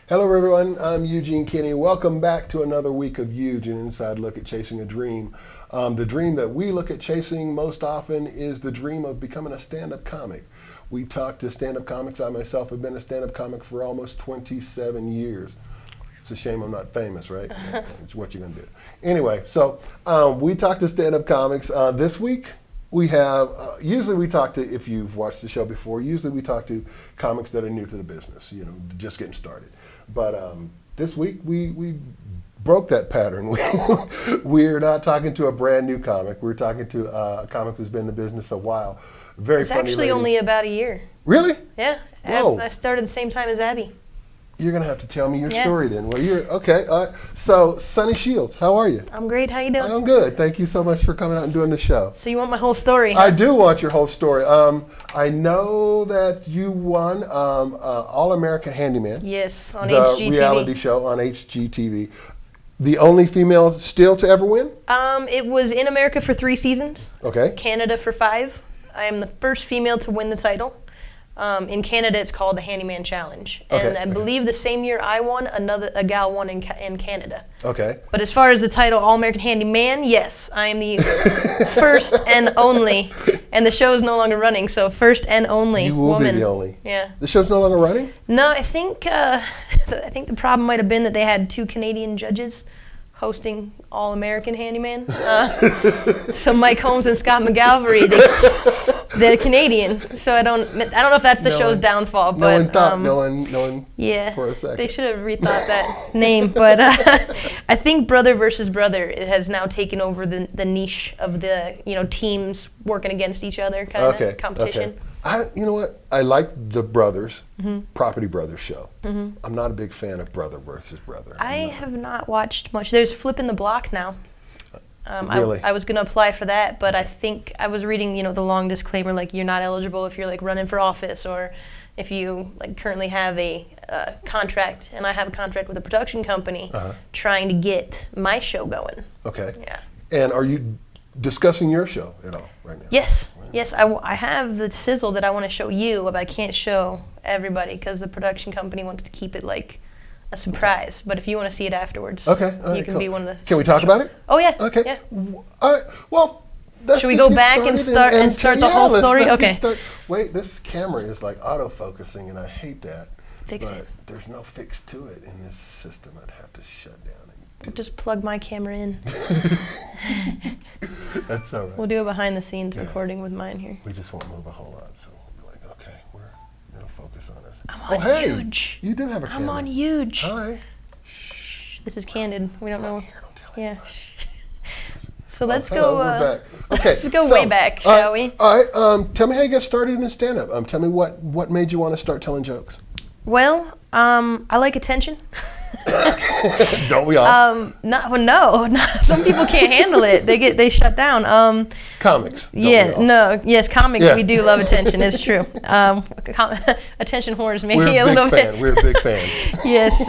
Hello everyone, I'm Eugene Kenny. Welcome back to another week of EUGE, an inside look at chasing a dream. The dream that we look at chasing most often is the dream of becoming a stand-up comic. We talk to stand-up comics. I myself have been a stand-up comic for almost 27 years. It's a shame I'm not famous, right? It's what you're gonna do. Anyway, so we talk to stand-up comics. This week we have, usually we talk to, if you've watched the show before, usually we talk to comics that are new to the business, you know, just getting started. But this week we broke that pattern. We're not talking to a brand new comic. We're talking to a comic who's been in the business a while. Very funny lady. It's actually only about a year. Really? Yeah. Whoa. I started the same time as Abby. You're gonna have to tell me your story then. Well, you're okay. So, Sonne Shields, how are you? I'm great. How you doing? I'm good. Thank you so much for coming out and doing the show. So you want my whole story? Huh? I do want your whole story. I know that you won All American Handyman. Yes, on the HGTV. reality show on HGTV. The only female still to ever win? It was in America for 3 seasons. Okay. Canada for 5. I am the first female to win the title. In Canada, it's called the Handyman Challenge, and I believe the same year I won, a gal won in Canada. Okay. But as far as the title, All American Handyman, yes, I am the first and only, and the show is no longer running, so first and only woman. You will be the only. Yeah. The show's no longer running? No, I think the problem might have been that they had 2 Canadian judges hosting All American Handyman. So Mike Holmes and Scott McGalvery, they're Canadian. So I don't know if that's the show's downfall. But no one thought. No one. Yeah. For a second. They should have rethought that name. But I think Brother versus Brother, it has now taken over the niche of the teams working against each other kind of competition. Okay. You know what? I like the Brothers, Property Brothers show. I'm not a big fan of Brother versus Brother. I have not watched much. There's Flipping the Block now. Really? I was going to apply for that, but I think I was reading, the long disclaimer, like you're not eligible if you're like running for office or if you like currently have a contract, and I have a contract with a production company trying to get my show going. Okay. Yeah. And are you discussing your show at all right now? Yes. Yes, I have the sizzle that I want to show you, but I can't show everybody because the production company wants to keep it like a surprise. But if you want to see it afterwards, you can be one of the. Can we talk about it? Oh yeah. Okay. Yeah. Well, should we go back and start the whole story? Okay. Wait, this camera is like auto-focusing, and I hate that. Fix it. But there's no fix to it in this system. I'd have to shut down. Just plug my camera in. That's all right. We'll do a behind-the-scenes recording with mine here. We just won't move a whole lot, so we'll be like, okay, it'll focus on us. I'm on EUGE. You do have a camera. I'm on EUGE. Hi. Shh. This is candid. We don't know. Don't tell yeah. So let's go. We're back. Okay. Let's go way back, shall we? All right. Tell me how you got started in stand-up. Tell me what made you want to start telling jokes. Well, I like attention. Don't we all? No. Some people can't handle it. They shut down. Comics. Yes, comics. Yeah. We do love attention. It's true. Attention whores, maybe a little bit. We're a big fan. Yes.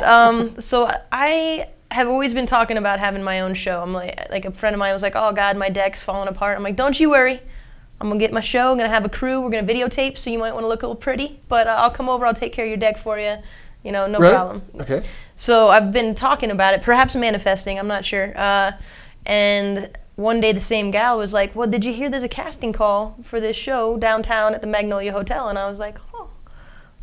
So I have always been talking about having my own show. I'm like a friend of mine was like, "Oh God, my deck's falling apart." I'm like, "Don't you worry. I'm gonna get my show. I'm gonna have a crew. We're gonna videotape, so you might want to look a little pretty, but I'll come over. I'll take care of your deck for you. No problem." Okay. So I've been talking about it, perhaps manifesting, I'm not sure. And one day the same gal was like, "Well, did you hear there's a casting call for this show downtown at the Magnolia Hotel?" And I was like, "Oh,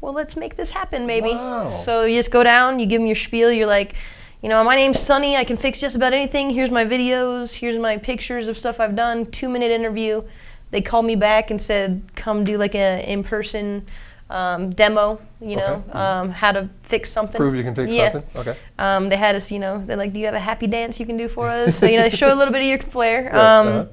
well, let's make this happen, maybe." Wow. So you just go down, you give them your spiel, you're like, "My name's Sonny, I can fix just about anything. Here's my videos, here's my pictures of stuff I've done." 2-minute interview. They called me back and said, "Come do like a in-person demo, how to fix something." Prove you can fix something? Okay. They had us, they're like, "Do you have a happy dance you can do for us?" So, they show a little bit of your flair.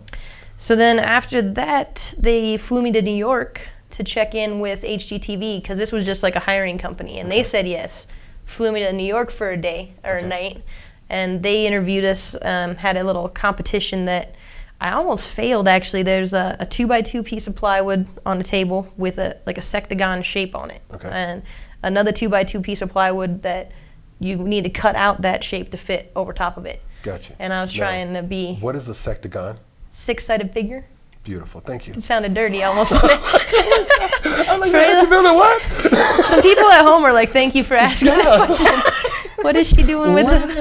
So then after that, they flew me to New York to check in with HGTV because this was just like a hiring company. And they said yes. Flew me to New York for a day or a night. And they interviewed us, had a little competition that I almost failed, actually. There's a 2x2 piece of plywood on the table with a sectagon shape on it. Okay. And another 2x2 piece of plywood that you need to cut out that shape to fit over top of it. Gotcha. And I was trying to be... What is a sectagon? 6-sided figure. Beautiful. Thank you. It sounded dirty almost. I was like, happy building what? Some people at home are like, thank you for asking that question. What is she doing with it?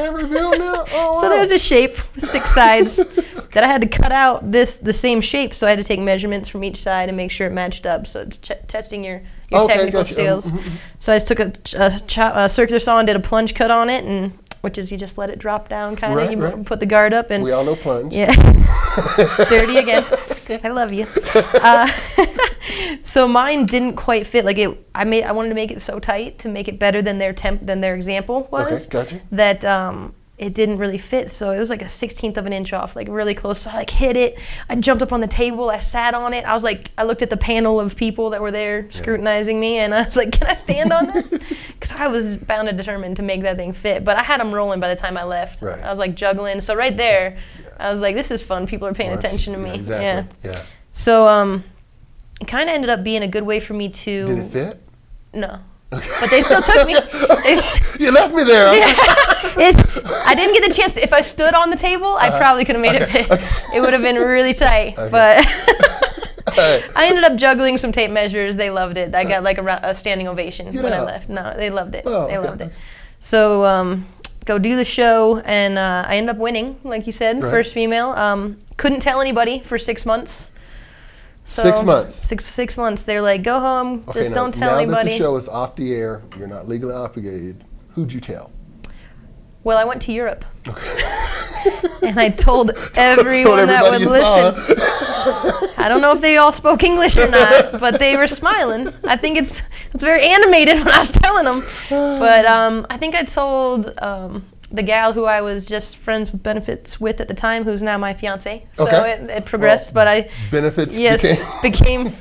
So there was a shape with 6 sides that I had to cut out the same shape. So I had to take measurements from each side and make sure it matched up. So it's testing your technical skills. So I just took a circular saw and did a plunge cut on it, and which is you just let it drop down, kind of. You put the guard up, and we all know plunge. Yeah, dirty again. I love you. So mine didn't quite fit. Like I wanted to make it so tight to make it better than their example was. Okay, gotcha. That it didn't really fit. So it was like a 1/16 of an inch off, like really close. So I like hit it. I jumped up on the table. I sat on it. I was like, I looked at the panel of people that were there scrutinizing me, and I was like, can I stand on this? Because I was bound and determined to make that thing fit. But I had them rolling by the time I left. Right. I was like juggling. So right there, I was like, this is fun. People are paying attention to me. Exactly. Yeah. So it kind of ended up being a good way for me to. Did it fit? No. Okay. But they still took me. You left me there. Yeah. I didn't get the chance. If I stood on the table, I probably could have made it fit. Okay. It would have been really tight. Okay. But I ended up juggling some tape measures. They loved it. I got like a standing ovation when I left. No, they loved it. They loved it. So go do the show, and I ended up winning, like you said, first female. Couldn't tell anybody for 6 months. So 6 months. 6 months. They're like, go home. Just don't tell anybody. Now that the show is off the air, you're not legally obligated. Who'd you tell? Well, I went to Europe. Okay. And I told everyone that would listen. I don't know if they all spoke English or not, but they were smiling. I think it's very animated when I was telling them. But I think I told the gal who I was just friends with benefits with at the time, who's now my fiance. So it progressed, but I benefits became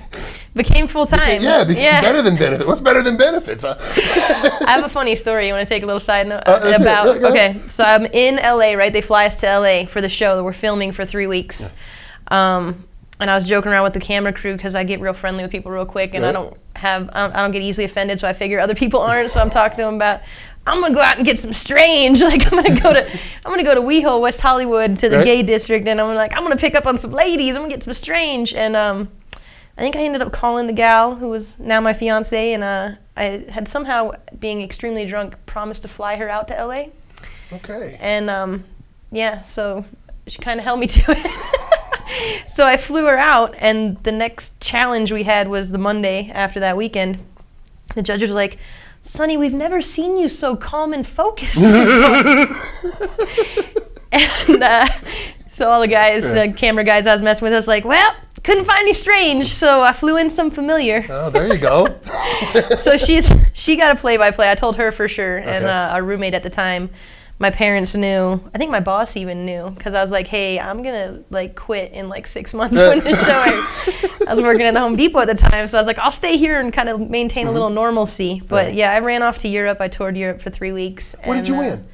full time. Became better than benefits. What's better than benefits? I have a funny story. You want to take a little side note about? Okay, so I'm in LA, right? They fly us to LA for the show that we're filming for 3 weeks. And I was joking around with the camera crew because I get real friendly with people real quick, and I don't get easily offended. So I figure other people aren't. So I'm talking to them about, I'm gonna go out and get some strange. Like I'm gonna go to WeHo, West Hollywood, to the gay district, and I'm gonna pick up on some ladies. I'm gonna get some strange, and I think I ended up calling the gal who was now my fiance, and I had somehow, being extremely drunk, promised to fly her out to LA. Okay. And so she kind of held me to it. So I flew her out, and the next challenge we had was the Monday after that weekend. The judges were like, Sonny, we've never seen you so calm and focused. And so all the guys, the camera guys I was messing with, I was like, well, couldn't find any strange, so I flew in some familiar. Oh, there you go. So she got a play-by-play. I told her for sure, and our roommate at the time, my parents knew. I think my boss even knew, because I was like, hey, I'm gonna quit in 6 months when the show aired. I was working at the Home Depot at the time, so I was like, I'll stay here and kind of maintain a little normalcy. But yeah, I ran off to Europe. I toured Europe for 3 weeks. What did you win?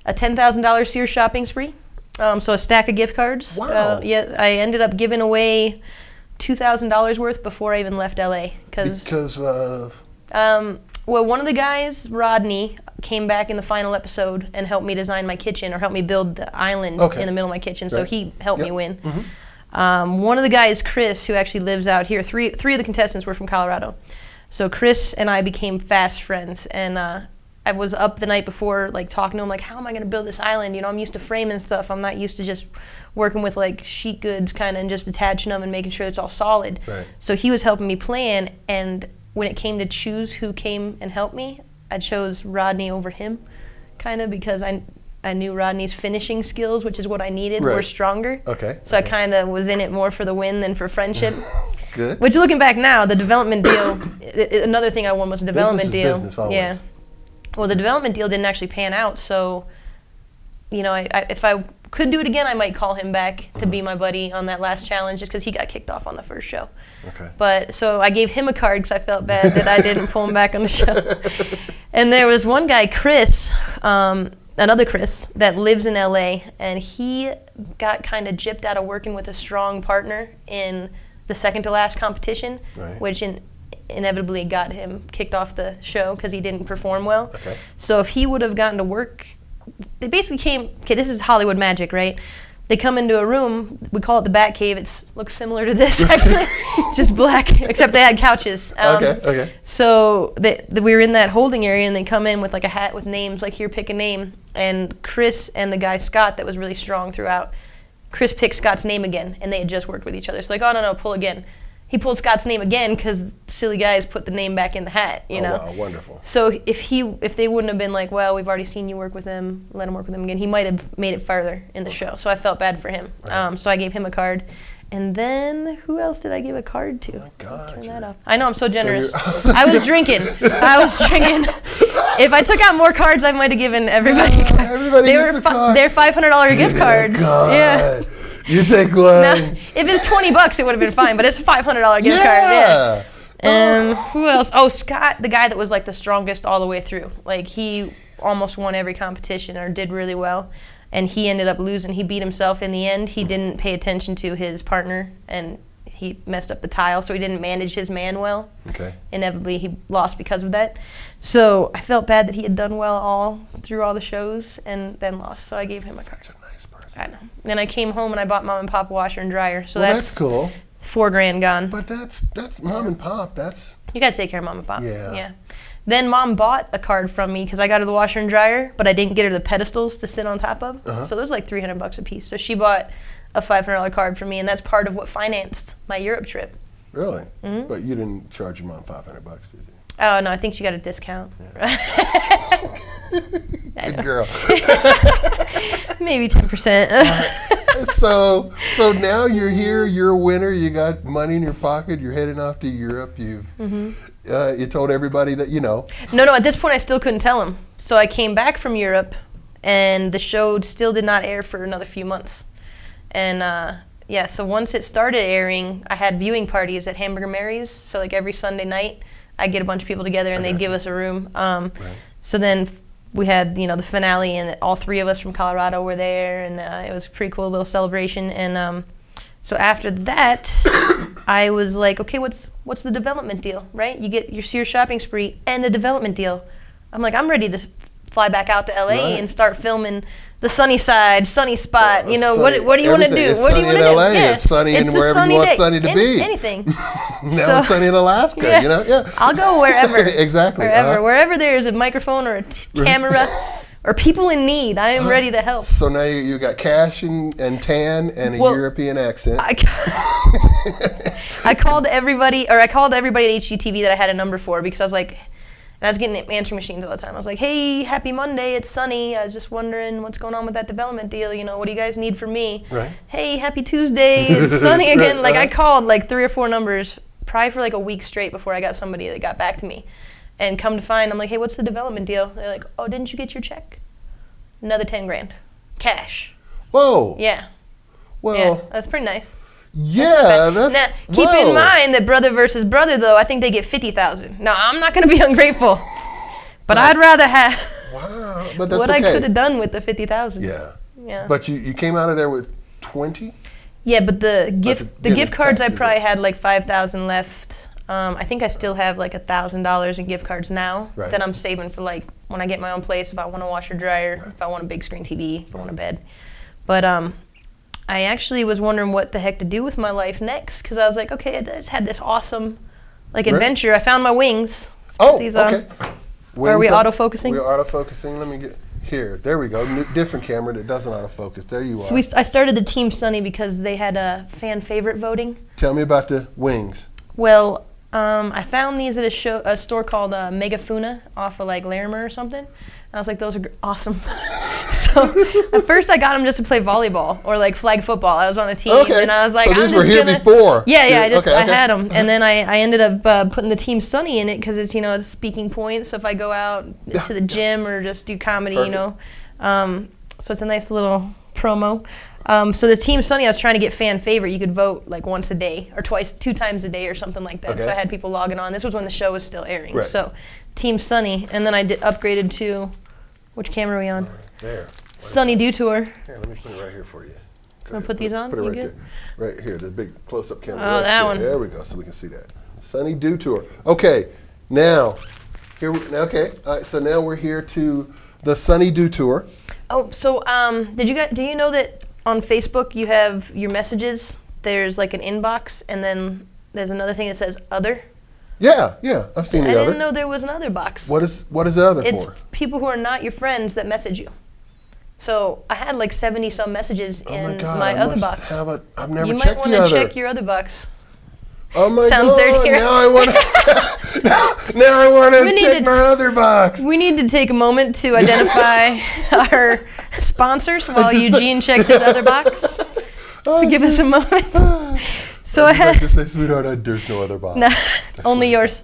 A $10,000 Sears shopping spree. So a stack of gift cards. Wow. I ended up giving away $2,000 worth before I even left LA. Because of? Well, one of the guys, Rodney, came back in the final episode and helped me design my kitchen, or helped me build the island in the middle of my kitchen. So he helped me win. One of the guys, Chris, who actually lives out here, three of the contestants were from Colorado. So Chris and I became fast friends, and I was up the night before, talking to him, how am I going to build this island? I'm used to framing stuff. I'm not used to just working with sheet goods kind of and just attaching them and making sure it's all solid. Right. So he was helping me plan, and when it came to choose who came and helped me, I chose Rodney over him, kind of because I knew Rodney's finishing skills, which is what I needed, were stronger. Okay. So I kind of was in it more for the win than for friendship. Good. Which, looking back now, the development deal, another thing I won was a development deal. Business always. Yeah. Well, the development deal didn't actually pan out, so, if I could do it again, I might call him back to be my buddy on that last challenge, just because he got kicked off on the first show. Okay. But, so I gave him a card because I felt bad that I didn't pull him back on the show. And there was one guy, Chris, another Chris, that lives in LA, and he got kind of gypped out of working with a strong partner in the second to last competition, which inevitably got him kicked off the show because he didn't perform well. Okay. So if he would have gotten to work, they basically came, this is Hollywood magic, right? they come into a room. We call it the Bat Cave. It looks similar to this, actually. It's just black, except they had couches. Okay. So we were in that holding area, and they come in with like a hat with names, like here, pick a name. And Chris and the guy Scott that was really strong throughout, Chris picked Scott's name again, and they had just worked with each other. So like, oh, no, pull again. He pulled Scott's name again because silly guys put the name back in the hat, you know? Wow, wonderful. So if they wouldn't have been like, well, we've already seen you work with him, let him work with him again, he might have made it farther in the show. So I felt bad for him. Right. So I gave him a card. And then who else did I give a card to? Oh my God, turn that off. I know, I'm so generous. I was drinking. If I took out more cards, I might have given everybody a card. Everybody gets a card. They're $500 gift cards. Yeah. You take one. Now, if it's $20, it would have been fine, but it's a $500 gift card. Yeah. Who else? Oh, Scott, the guy that was like the strongest all the way through. Like he almost won every competition or did really well, and he ended up losing. He beat himself in the end. He didn't pay attention to his partner, and he messed up the tile, so he didn't manage his man well. Okay. Inevitably, he lost because of that. So I felt bad that he had done well through all the shows and then lost. So I gave him a card. Such a nice person. I know. Then I came home and I bought mom and pop a washer and dryer. So that's cool. $4,000 gone. But that's mom and pop. That's you gotta take care of mom and pop. Yeah. Then mom bought a card from me because I got her the washer and dryer, but I didn't get her the pedestals to sit on top of. So those like $300 a piece. So she bought a $500 card for me, and that's part of what financed my Europe trip. Really? But you didn't charge your mom $500, did you? Oh no, I think she got a discount. Yeah. Good girl. Maybe 10%. So now you're here. You're a winner. You got money in your pocket. You're heading off to Europe. You told everybody that you know. No. At this point, I still couldn't tell him. So I came back from Europe, and the show still did not air for another few months. And yeah, so once it started airing, I had viewing parties at Hamburger Mary's. So like every Sunday night, I'd get a bunch of people together, and they'd give us a room. So then we had, the finale, and all three of us from Colorado were there, and it was a pretty cool little celebration. And so after that, I was like, okay, what's the development deal, right? You get your Sears shopping spree and a development deal. I'm like, I'm ready to fly back out to LA and start filming the sunny side, sunny spot. What do you want to do? It's what do you want to do? Yeah. It's sunny in wherever you want sunny to be. Anything. Now it's sunny in Alaska. Yeah. I'll go wherever. Exactly. Wherever there is a microphone or a camera or people in need, I am ready to help. So now you got cash and tan and a European accent. I called everybody at HGTV that I had a number for, because I was like. And I was getting answering machines all the time. I was like, hey, happy Monday, it's sunny. I was just wondering what's going on with that development deal. What do you guys need from me? Right. Hey, happy Tuesday, it's sunny again. I called like 3 or 4 numbers probably for like a week straight before I got somebody that got back to me. And come to find, I'm like, hey, what's the development deal? They're like, oh, didn't you get your check? Another $10,000. Cash. Whoa. Yeah. Well. Yeah, that's pretty nice. Yeah, now, keep in mind that brother versus brother, though, I think they get $50,000. Now, I'm not going to be ungrateful, but I'd rather have but that's what I could have done with the $50,000. Yeah. But you came out of there with 20? Yeah, but the gift cards, I probably had like $5,000 left. I think I still have like $1,000 in gift cards now that I'm saving for like when I get my own place, if I want a washer dryer, if I want a big screen TV, if I want a bed. But I actually was wondering what the heck to do with my life next, because I was like, okay, I just had this awesome adventure. I found my wings. Oh, okay. Are we autofocusing? We're autofocusing. Let me get here. There we go. Different camera that doesn't autofocus. There you are. So I started the Team Sonny because they had a fan favorite voting. Tell me about the wings. Well, I found these at a store called Megafuna off of like Larimer or something. I was like, those are awesome. So at first I got them just to play volleyball or like flag football. I was on a team, and I was like, so these were here before. Yeah. I had them, and then I ended up putting the Team Sonny in it because it's it's a speaking point. So if I go out to the gym or just do comedy, so it's a nice little promo. So the Team Sonny, I was trying to get fan favorite. You could vote like once a day or 2 times a day or something like that. So I had people logging on. This was when the show was still airing. Right. So Team Sonny, and then I upgraded to. Which camera are we on? There. Sunny Dew Tour. Here, let me put it right here for you. Want to put these on? Put it you right good? there. Right here, the big close-up camera. Oh, that one. There we go, so we can see that. Sunny Dew Tour. Okay, now, so now we're here to the Sunny Dew Tour. Oh, so do you know that on Facebook, you have your messages. There's like an inbox, and then there's another thing that says other. Yeah, I've seen the other. I didn't know there was an other box. What is the other It's for? people who are not your friends that message you. So I had like 70 some messages in my other box. I've never you checked might want the to other. check your other box. Oh my Sounds God! dirty. Now I want to. Now I want to check my other box. We need to take a moment to identify our sponsors while Eugene checks his other box. Give us a moment. So I I'd had like to say, sweetheart, there's no other box. no, only yours.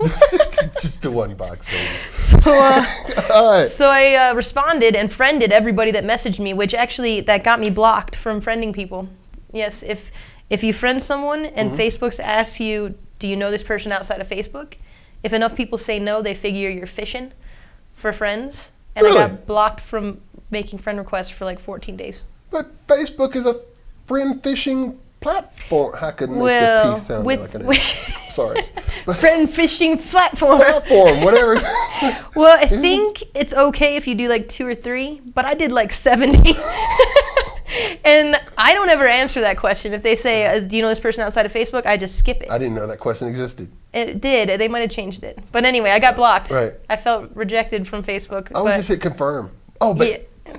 Just the one box, baby. So I responded and friended everybody that messaged me, which actually that got me blocked from friending people. Yes, if you friend someone and Facebook asks you, do you know this person outside of Facebook? If enough people say no, they figure you're fishing for friends. And Really? I got blocked from making friend requests for like 14 days. But Facebook is a friend fishing platform. How could make the P sound like an A? Sorry. Friend fishing platform. Whatever. Well, I think it's okay if you do like 2 or 3, but I did like 70. And I don't ever answer that question. If they say, do you know this person outside of Facebook? I just skip it. I didn't know that question existed. It did. They might have changed it. But anyway, I got blocked. Right. I felt rejected from Facebook. I was just hit confirm. Oh, but yeah.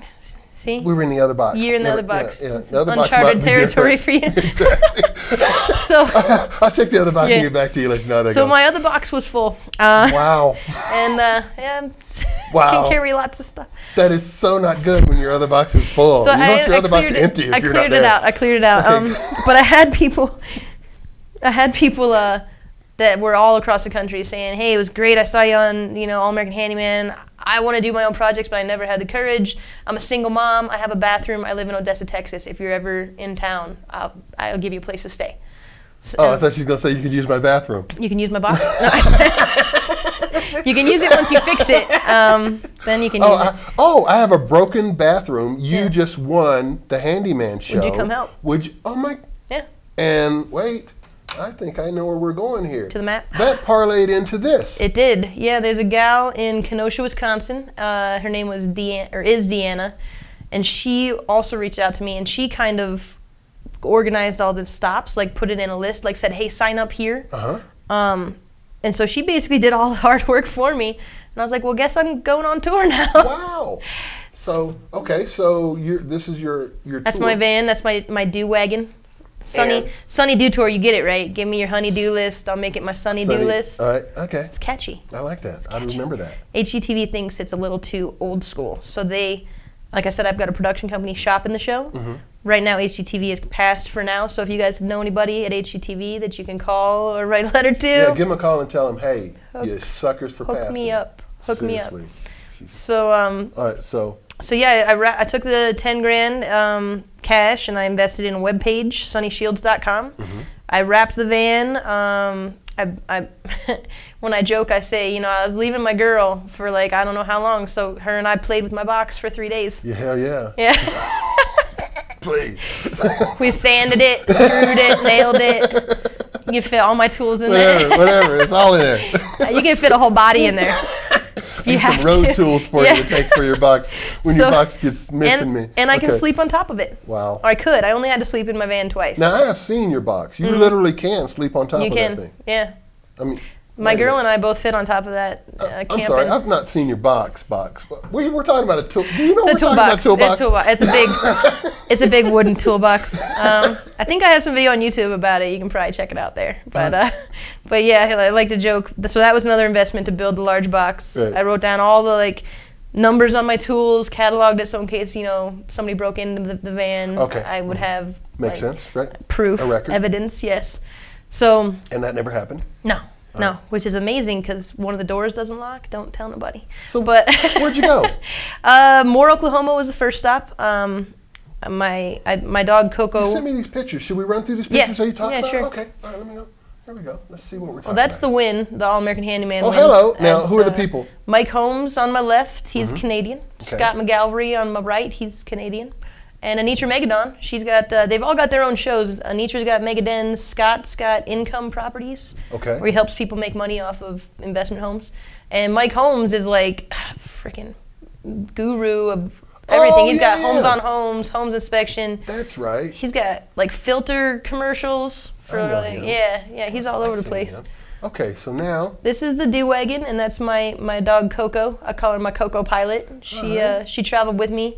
See? we were in the other box. You're in the other box. Yeah, It's the other uncharted box might be territory different. for you. Exactly. So I'll check the other box and get back to you. Let you know how that so goes. my other box was full. Wow. And yeah, Wow. can carry lots of stuff. That is so not good when your other box is full. So you want your other box empty if you're not there. I cleared it out. Okay. But I had people that were all across the country saying, "Hey, it was great. I saw you on, All American Handyman. I want to do my own projects, but I never had the courage. I'm a single mom. I have a bathroom. I live in Odessa, Texas. If you're ever in town, I'll give you a place to stay." So, Oh, I thought she was going to say you could use my bathroom. you can use my box. You can use it once you fix it. Then you can use it. I have a broken bathroom. You just won the Handyman show. Would you come help? Would you? Oh, my. Yeah. And wait, I think I know where we're going here. To the map? That parlayed into this. It did. Yeah, there's a gal in Kenosha, Wisconsin. Her name was is Deanna, and she also reached out to me, and she kind of organized all the stops, like put it in a list, like said, "Hey, sign up here." And so she basically did all the hard work for me, and I was like, "Well, guess I'm going on tour now." Wow. So okay, so this is your That's tour. my van. That's my do wagon. Sunny Do Tour, you get it, right? Give me your honey-do list. I'll make it my sunny-do list. All right, okay. It's catchy. I like that. I remember that. HGTV thinks it's a little too old school. So they, like I said, I've got a production company shopping the show. Right now, HGTV is passed for now. So if you guys know anybody at HGTV that you can call or write a letter to. Yeah, give them a call and tell them, hey, you suckers for passing. Hook me up. Hook me up. Seriously. So, all right, so yeah, I took the 10 grand cash and I invested in a webpage, sonneshields.com. I wrapped the van. I when I joke, I say, I was leaving my girl for like, I don't know how long. So her and I played with my box for 3 days. yeah, hell yeah. Yeah. Please. We sanded it, screwed it, nailed it. You can fit all my tools in there. Whatever, it's all in there. You can fit a whole body in there. If you have some road to. tools for you to take for your box when your box gets missing me. And I can sleep on top of it. Wow. Or I could. I only had to sleep in my van twice. Now, I have seen your box. You literally can sleep on top of that thing. Yeah. I mean, my girl and I both fit on top of that camping. I'm sorry, I've not seen your box. We're talking about a tool. Do you know It's a we're talking about toolbox? It's a toolbox. It's a big wooden toolbox. I think I have some video on YouTube about it. You can probably check it out there. But yeah, I like to joke. So that was another investment to build the large box. Right. I wrote down all the numbers on my tools, cataloged it, so in case somebody broke into the van, I would have makes sense, right? Proof, a record. evidence. Yes. So. And that never happened. No, which is amazing because one of the doors doesn't lock. Don't tell nobody. So, but where'd you go? Moore, Oklahoma was the first stop. My dog Coco. You sent me these pictures. Should we run through these pictures that you talked about? Sure. Okay. All right, let me go. Here we go. Let's see what we're talking Well, that's about. the win, the All American Handyman win. Oh, hello. Now, who are the people? Mike Holmes on my left. He's Canadian. Okay. Scott McGalvery on my right. He's Canadian. And Anitra Megadon, she's got, they've all got their own shows. Anitra's got Megadens, Scott's got Income Properties, where he helps people make money off of investment homes. And Mike Holmes is like freaking guru of everything. Oh, He's got yeah. homes on homes, homes inspection. That's right. He's got like filter commercials for I know like, him. yeah, he's all over the I've seen place. him. Okay, so now This is the D-Wagon, and that's my dog Coco. I call her my Coco Pilot. She traveled with me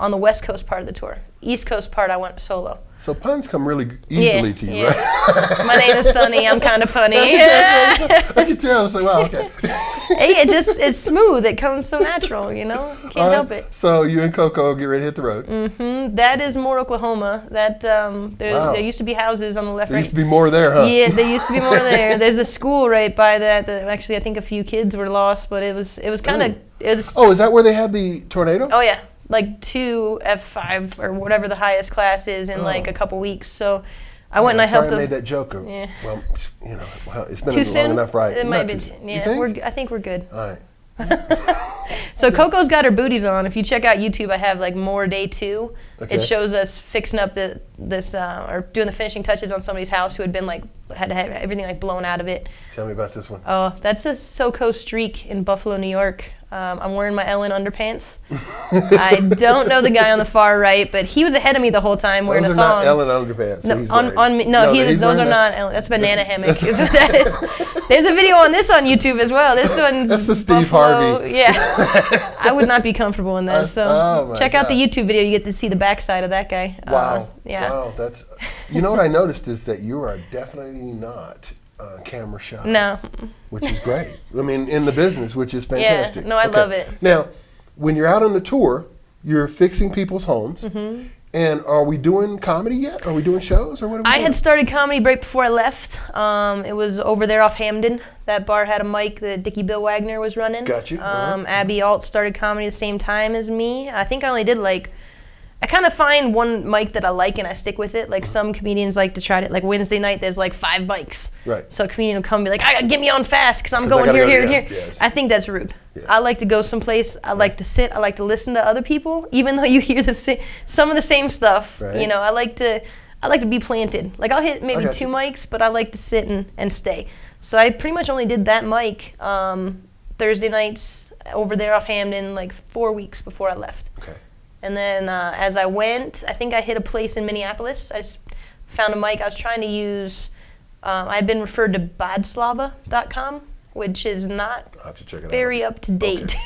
on the West Coast part of the tour. East Coast part, I went solo. so puns come really easily to you, right? My name is Sonny. I'm kind of punny. I can tell. It's like, wow, okay. Hey, it's smooth. It comes so natural, you know. Can't help it. So you and Coco get ready to hit the road. That is Moore, Oklahoma. That Wow. there used to be houses on the left. There right. used to be more there, huh? Yeah, there used to be more there. There's a school right by that. Actually, I think a few kids were lost, but it was kind of Oh, is that where they had the tornado? Oh yeah, like 2 F5 or whatever the highest class is in like a couple weeks. So I went and I helped them. them. I made that joke. Yeah. Well, you know, it's been Too long soon? enough, right? It might be. Not too- you Yeah, think? I think we're good. All right. So Coco's got her booties on. If you check out YouTube, I have like more day 2. Okay. It shows us fixing up or doing the finishing touches on somebody's house who had been like had everything like blown out of it. Tell me about this one. Oh, that's a SoCo Streak in Buffalo, New York. I'm wearing my Ellen underpants. I don't know the guy on the far right, but he was ahead of me the whole time wearing Those a are thong. not Ellen underpants. No, he's on wearing. me. No, he's those are wearing not Ellen. That's banana hammock. Is what that is. There's a video on this on YouTube as well. This one's That's the Steve Buffalo. Harvey. Yeah, I would not be comfortable in that. So oh my check out the God. YouTube video. You get to see the backside of that guy. Wow. Yeah. Wow. That's. You know what I noticed is that you are definitely not camera shy. No. Which is great. I mean, in the business, which is fantastic. Yeah. No, I love it. Now, when you're out on the tour, you're fixing people's homes. Mm-hmm. And are we doing comedy yet? Are we doing shows or what are we I doing? had started comedy right before I left. It was over there off Hamden. That bar had a mic that Dickie Bill Wagner was running. Got you. Abby Alt started comedy the same time as me. I think I only did I kind of find one mic that I like and I stick with it. Like some comedians like to try to, like Wednesday night there's like 5 mics. Right. So a comedian will come and be like, get me on fast because I'm 'Cause I going gotta here, go, here, and yeah, here. yes. I think that's rude. Yeah. I like to go someplace. I like to sit. I like to listen to other people, even though you hear some of the same stuff. Right. You know, I like to be planted. Like I'll hit maybe got 2 you. mics, but I like to sit and stay. So I pretty much only did that mic Thursday nights over there off Hamden like 4 weeks before I left. Okay. And then as I went, I think I hit a place in Minneapolis. I just found a mic. I was trying to use, I'd been referred to badslava.com, which is not I'll have to check it very out. up to date.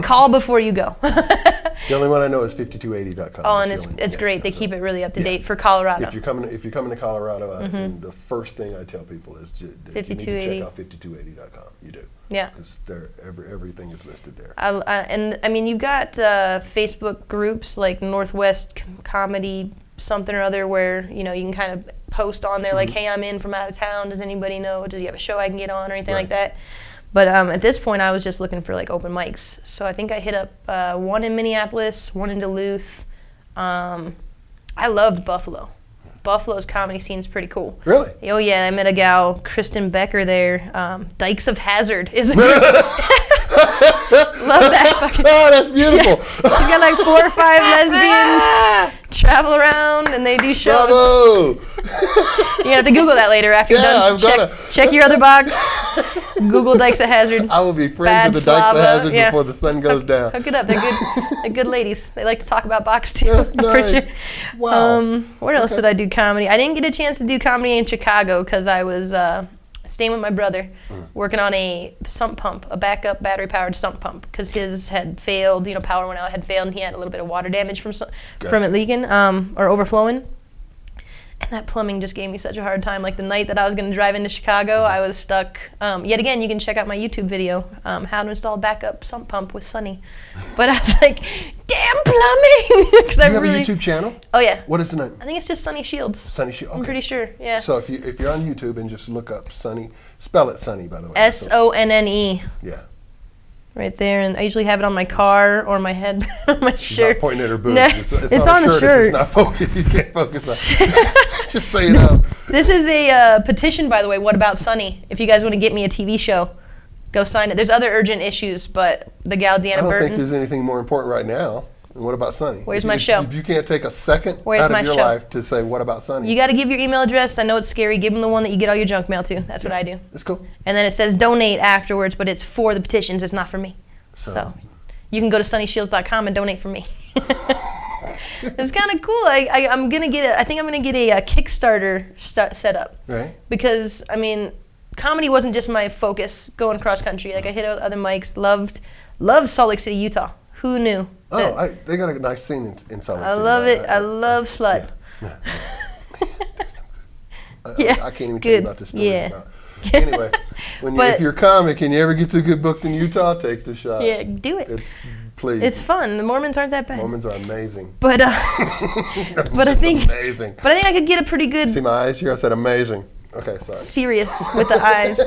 Call before you go. The only one I know is 5280.com. Oh, and it's great. They keep it really up to date for Colorado. If you're coming to Colorado, and the first thing I tell people is you need to 5280. check out 5280.com. You do. Yeah. Because everything is listed there. And I mean, you've got Facebook groups like Northwest Comedy something or other where, you know, you can kind of post on there like, hey, I'm in from out of town. Does anybody know? Do you have a show I can get on or anything like that? But at this point, I was just looking for like open mics. So I think I hit up one in Minneapolis, one in Duluth. I loved Buffalo. Buffalo's comedy scene's pretty cool. Really? Oh yeah, I met a gal, Kristen Becker there. Dykes of Hazzard is. Love that fucking. Oh, that's beautiful. Yeah. She's got like 4 or 5 lesbians travel around and they do shows. Bravo! You're gonna have to Google that later after you're done. I'm gonna. Check your other box. Google Dykes of Hazard. I will be friends Bad with the Dykes of Slava, Hazard yeah. before the sun goes down. Hook it up. They're good. They're good ladies. They like to talk about box too. That's For nice. sure. Wow. Where else did I do comedy? I didn't get a chance to do comedy in Chicago because I was staying with my brother, working on a sump pump, a backup battery-powered sump pump, because his had failed. You know, power went out, had failed, and he had a little bit of water damage from it leaking or overflowing. And that plumbing just gave me such a hard time. Like the night that I was going to drive into Chicago, I was stuck. Yet again, you can check out my YouTube video, how to install a backup sump pump with Sonny. But I was like, damn plumbing! Do you have a YouTube channel? Oh yeah. What is the name? I think it's just Sonne Shields. Sonne Shields. Okay. I'm pretty sure. Yeah. So if you're on YouTube and just look up Sonny, spell it Sonny, by the way. Sonne. Yeah. Right there, and I usually have it on my car or my head, on my She's shirt. not pointing at her boobs. No, it's on the If shirt. it's not focused. You can't focus on it. Just so you know. This is a petition, by the way. What about Sonny? If you guys want to get me a TV show, go sign it. There's other urgent issues, but the gal Deanna I don't Burton. think there's anything more important right now. And what about Sonny? Where's my show? If you can't take a second Where's out my of your show? life to say, what about Sonny? You got to give your email address. I know it's scary. Give them the one that you get all your junk mail to. That's what I do. That's cool. And then it says donate afterwards, but it's for the petitions. It's not for me. So So you can go to sonneshields.com and donate for me. It's kind of cool. I'm gonna get I think I'm gonna get a Kickstarter set up. Right. Because I mean, comedy wasn't just my focus going cross country. Like I hit out other mics. Loved Salt Lake City, Utah. Who knew? Oh, they got a nice scene in Salt Lake City. I love it. I love Slut. Yeah. Yeah. I can't even tell you about this story. Yeah. Anyway, if you're a comic and you ever get to get booked in Utah, take the shot. Yeah, do it. Please. It's fun. The Mormons aren't that bad. Mormons are amazing. But I think amazing. But I think I could get a pretty good. See my eyes here? I said amazing. Okay, sorry. Serious with the eyes.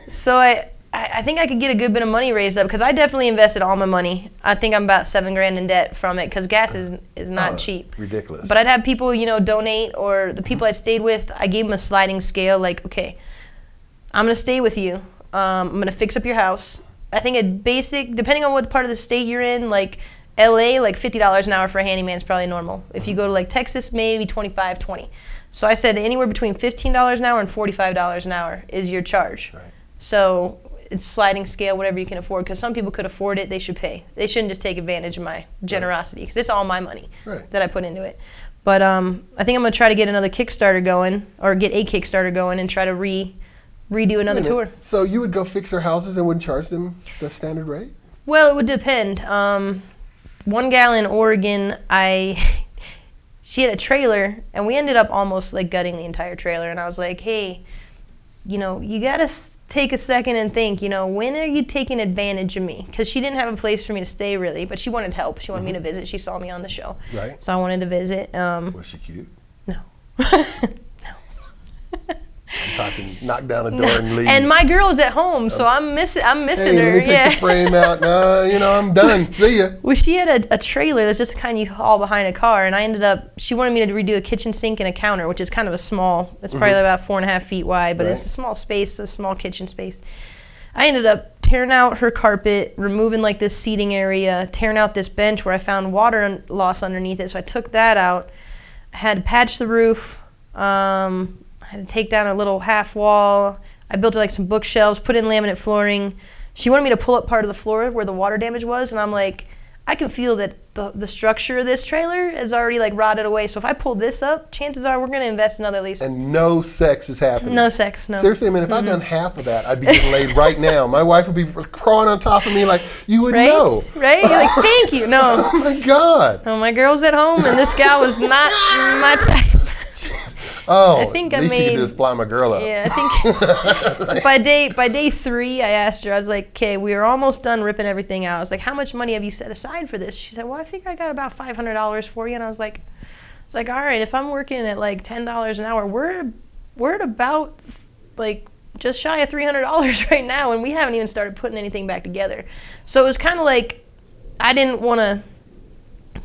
So I think I could get a good bit of money raised up because I definitely invested all my money. I think I'm about $7,000 in debt from it because gas is not cheap. Ridiculous. But I'd have people, donate, or the people I stayed with, I gave them a sliding scale. Like, okay, I'm gonna stay with you. I'm gonna fix up your house. I think a basic, depending on what part of the state you're in, like LA, like $50 an hour for a handyman is probably normal. If you go to like Texas, maybe $25, $20. So I said anywhere between $15 an hour and $45 an hour is your charge. Right. So it's sliding scale, whatever you can afford, because some people could afford it, they should pay. They shouldn't just take advantage of my generosity, because it's all my money that I put into it. But I think I'm going to try to get another Kickstarter going, or get a Kickstarter going and try to redo another tour. So you would go fix their houses and wouldn't charge them the standard rate? Well, it would depend. One gal in Oregon, she had a trailer, and we ended up almost like gutting the entire trailer. And I was like, hey, you got to take a second and think, when are you taking advantage of me? Because she didn't have a place for me to stay, really, but she wanted help. She wanted me to visit. She saw me on the show. Right. So I wanted to visit. Was she cute? No. I'm talking knock down a door and leave. And my girl's at home, so I'm missing her. Let me take the frame out. No, I'm done. See ya. Well, she had a trailer that's just kind of you haul behind a car, and she wanted me to redo a kitchen sink and a counter, which is kind of a small, it's probably about 4.5 feet wide, but it's a small space, a small kitchen space. I ended up tearing out her carpet, removing like this seating area, tearing out this bench where I found water loss underneath it, so I took that out. I had to patch the roof. I had to take down a little half wall. I built like some bookshelves, put in laminate flooring. She wanted me to pull up part of the floor where the water damage was, and I'm like, I can feel that the structure of this trailer is already like rotted away. So if I pull this up, chances are we're going to invest another at least. And no sex is happening. No sex, no. Seriously, if I'd done half of that, I'd be getting laid right now. My wife would be crawling on top of me like, you would know. Right? You're like, thank you. No. Oh my God. Oh, my girl's at home, and this gal was not my type. Oh, I think at least you could do is fly my girl up. Yeah, I think by day 3, I asked her, I was like, okay, we are almost done ripping everything out. I was like, how much money have you set aside for this? She said, well, I think I got about $500 for you. And I was like, all right, if I'm working at like $10 an hour, we're at about like just shy of $300 right now, and we haven't even started putting anything back together. So it was kind of like, I didn't want to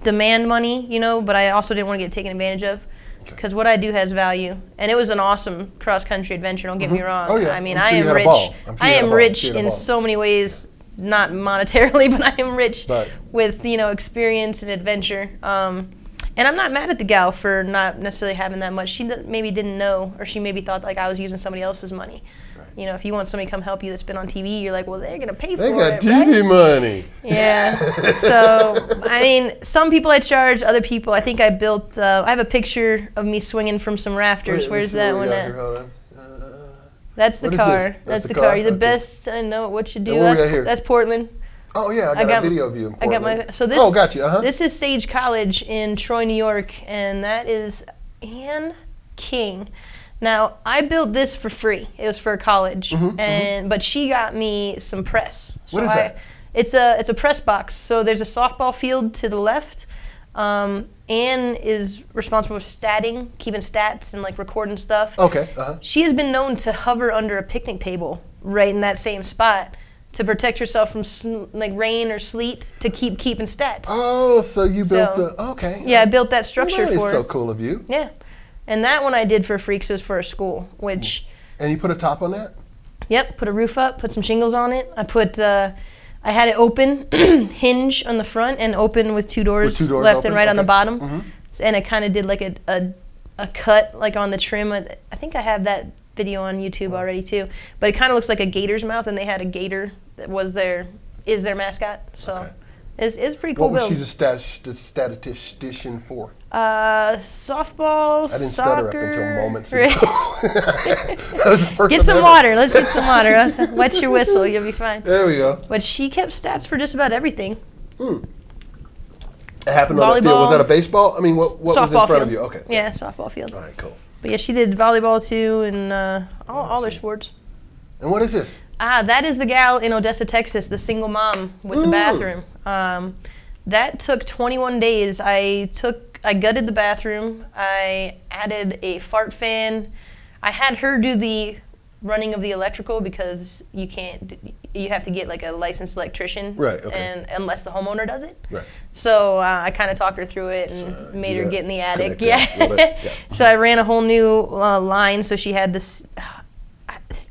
demand money, but I also didn't want to get taken advantage of. Because what I do has value, and it was an awesome cross-country adventure. Don't get me wrong. Oh, yeah. I mean, I am rich. I am rich in so many ways, not monetarily, but I am rich with experience and adventure. And I'm not mad at the gal for not necessarily having that much. She maybe didn't know, or she maybe thought like I was using somebody else's money. If you want somebody to come help you that's been on TV, you're like, well, they're gonna pay for it. They got TV money. Yeah. So I mean, some people I charge, other people. I think I built. I have a picture of me swinging from some rafters. Where's that one at? That's the car. That's the car. You're the best. I know what you do. That's Portland. Oh yeah, I got a video of you in Portland. I got my. So this. Oh, got you. This is Sage College in Troy, New York, and that is Ann King. Now, I built this for free. It was for college, but she got me some press. So what is that? It's a press box. So there's a softball field to the left. Ann is responsible for statting, keeping stats and like recording stuff. Okay. She has been known to hover under a picnic table right in that same spot to protect herself from like rain or sleet to keep keeping stats. Oh, so you built okay. Yeah, I built that structure for her. That is so cool of you. Yeah. And that one I did for free because it was for a school, which... And you put a top on that? Yep, put a roof up, put some shingles on it. I had it open, hinge on the front, and open with two doors left and right on the bottom. And I kind of did like a cut like on the trim. I think I have that video on YouTube already too. But it kind of looks like a gator's mouth, and they had a gator that is their mascot. So It's pretty cool What was build. she the statistician for? Softball, I didn't soccer. stutter up until moments ago. That was the first Get time some ever. water. Let's get some water. Wet your whistle. You'll be fine. There we go. But she kept stats for just about everything. It happened on the field. Was that a baseball? I mean, what was in Softball front field. of you? Okay. Yeah, softball field. All right, cool. But yeah, she did volleyball too, and all their sports. And what is this? That is the gal in Odessa, Texas, the single mom with the bathroom. That took 21 days. I gutted the bathroom. I added a fart fan. I had her do the running of the electrical because you have to get like a licensed electrician. Right, okay. And unless the homeowner does it. Right. So I kind of talked her through it and made her get in the attic. Connect that. Yeah. So I ran a whole new line. So she had this.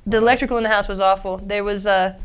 The electrical in the house was awful. There was a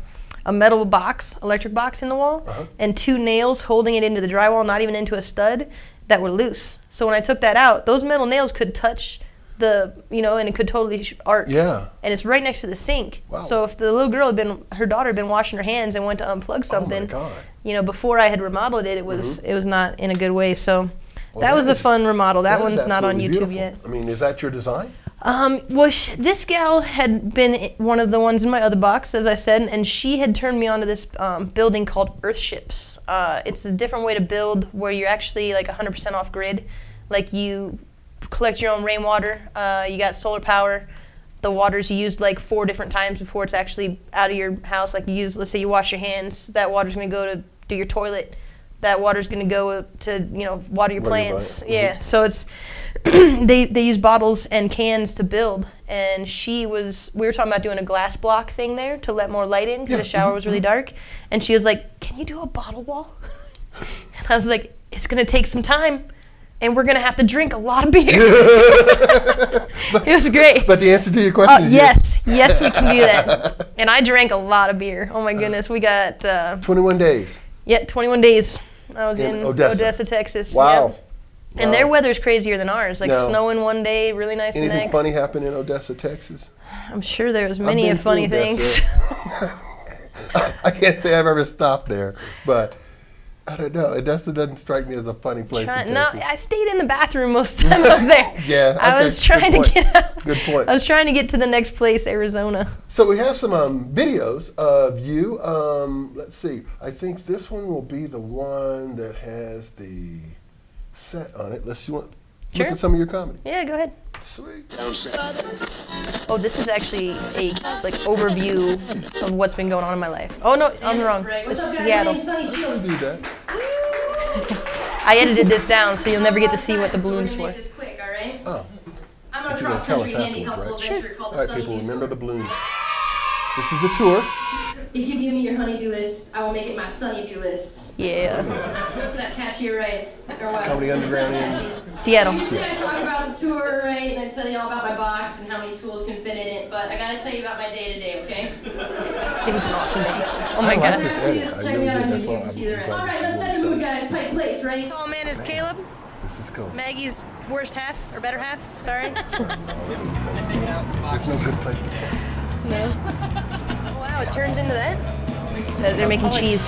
metal box, electric box in the wall, and 2 nails holding it into the drywall, not even into a stud, that were loose. So when I took that out, those metal nails could touch and it could totally arc. Yeah. And it's right next to the sink. Wow. So if the little girl her daughter had been washing her hands and went to unplug something, Oh my God. before I had remodeled it, it was not in a good way. So that was a fun remodel. That one's not on YouTube beautiful. yet. I mean, is that your design? This gal had been one of the ones in my other box, as I said, and she had turned me on to this building called Earthships. It's a different way to build where you're actually like 100% off grid. Like you collect your own rainwater, you got solar power. The water's used like 4 different times before it's actually out of your house. Like let's say you wash your hands, that water's gonna go to do your toilet. That water's going to go to, water your plants. Yeah, so it's, they use bottles and cans to build. And we were talking about doing a glass block thing there to let more light in because the shower was really dark. And she was like, can you do a bottle wall? And I was like, it's going to take some time. And we're going to have to drink a lot of beer. It was great. But the answer to your question is yes. Yes, we can do that. And I drank a lot of beer. Oh, my goodness. We got... 21 days. Yeah, 21 days. I was in Odessa, Texas. Wow. Yeah. And their weather's crazier than ours. Like snowing one day, really nice the next. Anything funny happened in Odessa, Texas? I'm sure there was many funny things. I can't say I've ever stopped there, but I don't know. Odessa doesn't strike me as a funny place. No, I stayed in the bathroom most of the time I was there. Yeah, I was trying to get out. Good point. I was trying to get to the next place, Arizona. So we have some videos of you. Let's see. I think this one will be the one that has the set on it. Let's see. Look at some of your comedy. Yeah, go ahead. Sweet. Oh, this is actually a overview of what's been going on in my life. Oh no, I'm wrong. This is Seattle. Sonne Shields. Do that. I edited this down so you'll never get to see what the balloon's for. for. Make this quick, all right? Oh. I'm on a But you're going to tell us cross-country handy afterwards, helpful right? adventure called All the right, Sonne people, Shields. remember the balloon. This is the tour. If you give me your honey-do list, I will make it my sunny-do list. Yeah. Is that catchy, right? Or what? Comedy Underground in Seattle. Usually I talk about the tour, right, and I tell you all about my box and how many tools can fit in it, but I gotta tell you about my day-to-day, okay? It was an awesome day. Oh my I like God. this edit. Check me out on That's why YouTube to I'm see the rest. glad Alright, this let's is set the one mood, stuff. guys. Pike place, right? Tall man is Caleb. This is cool. Maggie's worst half, or better half, sorry. There's no good place to place. No. Oh wow, it turns into that? They're making cheese.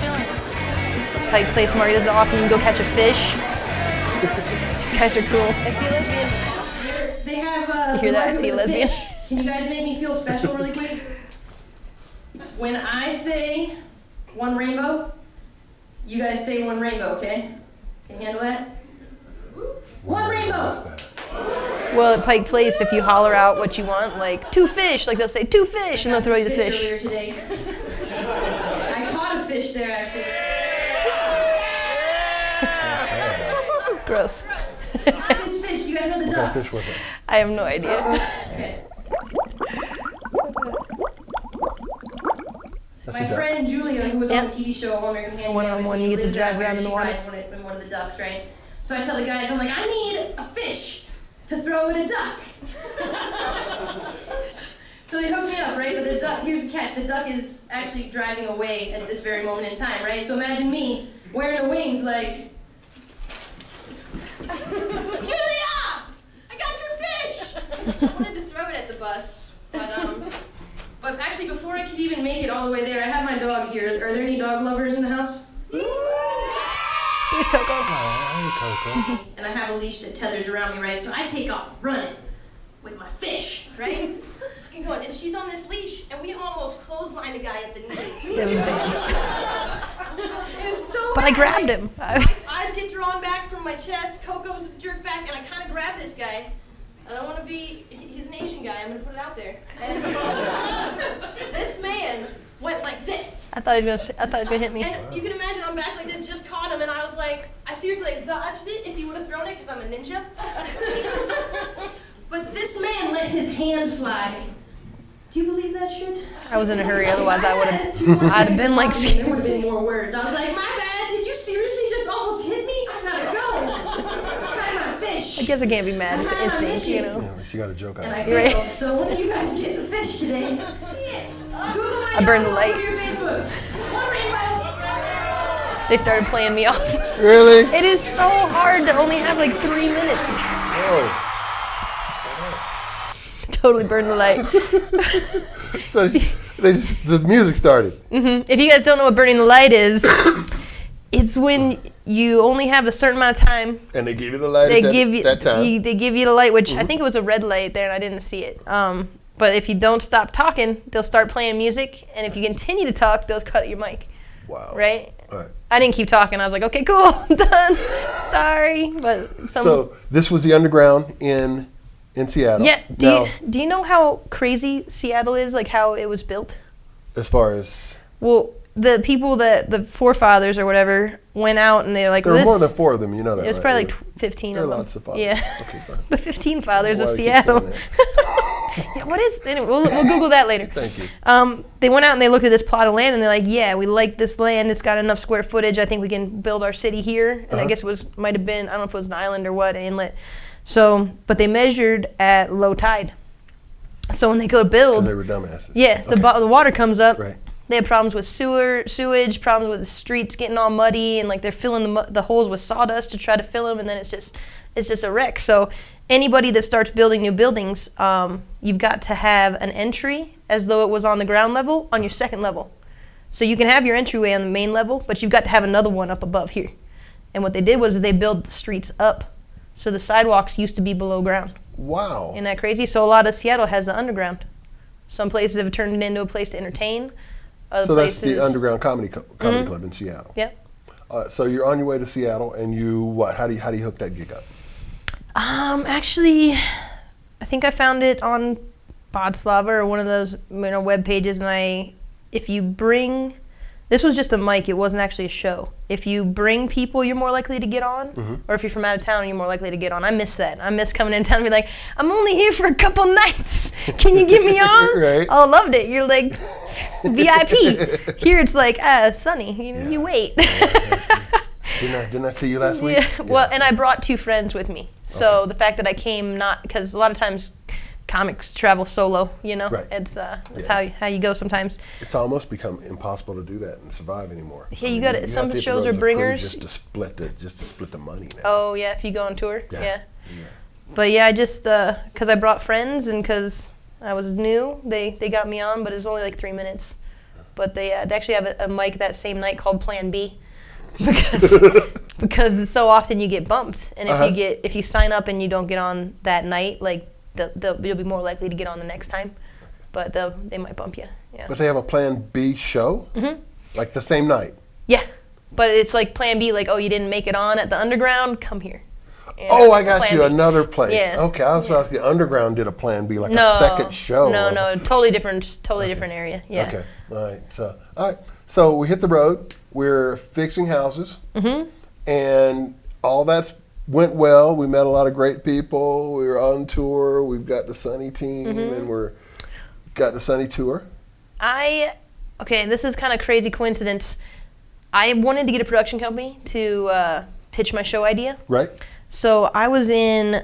Pike Place Market is awesome. You can go catch a fish. These guys are cool. I see a lesbian. They have, You hear that? I see a with the lesbian. fish. Can you guys make me feel special really quick? When I say one rainbow, you guys say one rainbow, okay? Can you handle that? One rainbow! Well, at Pike Place, if you holler out what you want, like 2 fish, like they'll say 2 fish, and they'll throw you the fish. Earlier today. I caught a fish there, actually. Gross. This fish, do you guys know the What kind of ducks? fish was it? I have no idea. Okay. That's My a duck. friend Julia, who was Yep. on the TV show American Handyman, One-on-one, with you me, get to lives drive out around where in the she water. rides in one of the ducks, right? So I tell the guys, I'm like, I need a fish to throw at a duck. So they hook me up, right? But the duck, here's the catch, the duck is actually driving away at this very moment in time, right? So imagine me wearing the wings like, Julia! I got your fish! I wanted to throw it at the bus, but actually before I could even make it all the way there, I have my dog here. Are there any dog lovers in the house? Coco. Oh, hey, Coco. And I have a leash that tethers around me, right? So I take off running with my fish, right? And going, and she's on this leash, and we almost clotheslined a guy at the knees. It was bad. It was so But bad. I grabbed him. I'd get drawn back from my chest, Coco's jerked back, and I kind of grabbed this guy. I don't want to be, he's an Asian guy, I'm going to put it out there. And this man went like this. I thought he was gonna hit me. And you can imagine I'm back like this, just caught him, and I was like, I seriously like dodged it if he would have thrown it, because I'm a ninja. But this man let his hand fly. Do you believe that shit? I was in a hurry, otherwise I would have. I'd have been like there would have been more words. I was like, my bad, did you seriously just almost hit me? I gotta go. Try my fish. I guess I can't be mad. It's I instinct, you know. Yeah, she got a joke out And of I it. failed. So when are you guys getting the fish today? Yeah. Google my I burned the dog light. over your Facebook. One rainbow. They started playing me off. Really? It is so hard to only have like 3 minutes. Oh. Totally burned the light. So the music started. If you guys don't know what burning the light is, it's when you only have a certain amount of time. And they give you the light They at give you that time. they give you the light, which I think it was a red light there, and I didn't see it. But if you don't stop talking, they'll start playing music, and if you continue to talk, they'll cut your mic. Wow. Right? All right. I didn't keep talking. I was like, okay, cool, I'm done. Sorry, but So this was the underground in Seattle. yeah. Now, Do you know how crazy Seattle is? Like how it was built? as far as Well, the people the forefathers or whatever went out and they're like, there were this. more than 4 of them, you know that. It was right? probably like 15 there of are them. lots of fathers. Yeah. Okay, fine. The 15 fathers Why of do I keep saying Seattle. Yeah, what is? Anyway, we'll Google that later. Thank you. They went out and they looked at this plot of land and they're like, yeah, we like this land. It's got enough square footage. I think we can build our city here. And I guess it might have been, I don't know if it was an island or what, an inlet. So, but they measured at low tide. So when they go to build, They were dumbasses. yeah, Okay. the water comes up. Right. They have problems with sewage, problems with the streets getting all muddy, and like they're filling the holes with sawdust to try to fill them, and then it's just a wreck. So anybody that starts building new buildings, you've got to have an entry as though it was on the ground level on your second level. So you can have your entryway on the main level, but you've got to have another one up above here. And what they did was they built the streets up, so the sidewalks used to be below ground. Wow. Isn't that crazy? So a lot of Seattle has the underground. Some places have turned it into a place to entertain. Other So that's places, the underground comedy club in Seattle. Yep. So you're on your way to Seattle, and you what? How do you hook that gig up? Actually, I think I found it on Podslava or one of those web pages, and if you bring, this was just a mic. It wasn't actually a show. If you bring people, you're more likely to get on, or if you're from out of town, you're more likely to get on. I miss that. I miss coming in town and be like, I'm only here for a couple nights. Can you get me on? Right. Oh, I loved it. You're like VIP. Here it's like, Sonny, you wait. Didn't I see you last week? Yeah. Well, and I brought 2 friends with me. So the fact that I came because a lot of times comics travel solo, you know? Right. It's Yeah. how you go sometimes. It's almost become impossible to do that and survive anymore. Yeah, you got it. Some have to shows go are as a crew bringers. just to split the money now. Oh, yeah, if you go on tour. Yeah. Yeah. But yeah, I just, because I brought friends and because I was new, they got me on, but it was only like 3 minutes. But they actually have a mic that same night called Plan B. Because so often you get bumped, and if you sign up and you don't get on that night, like you'll be more likely to get on the next time, but they might bump you. Yeah. But they have a Plan B show, like the same night. Yeah, but it's like Plan B, like, oh, you didn't make it on at the underground, come here. And Oh, I got Plan you B. another place. Yeah. Okay, I was about the underground did a Plan B, like No, a second show. No, totally different area. Yeah. Okay, all right. So we hit the road. We're fixing houses, and all that's went well. We met a lot of great people. We were on tour. We've got the Sunny team, and got the Sunny tour. Okay, this is kind of crazy coincidence. I wanted to get a production company to pitch my show idea. Right. So I was in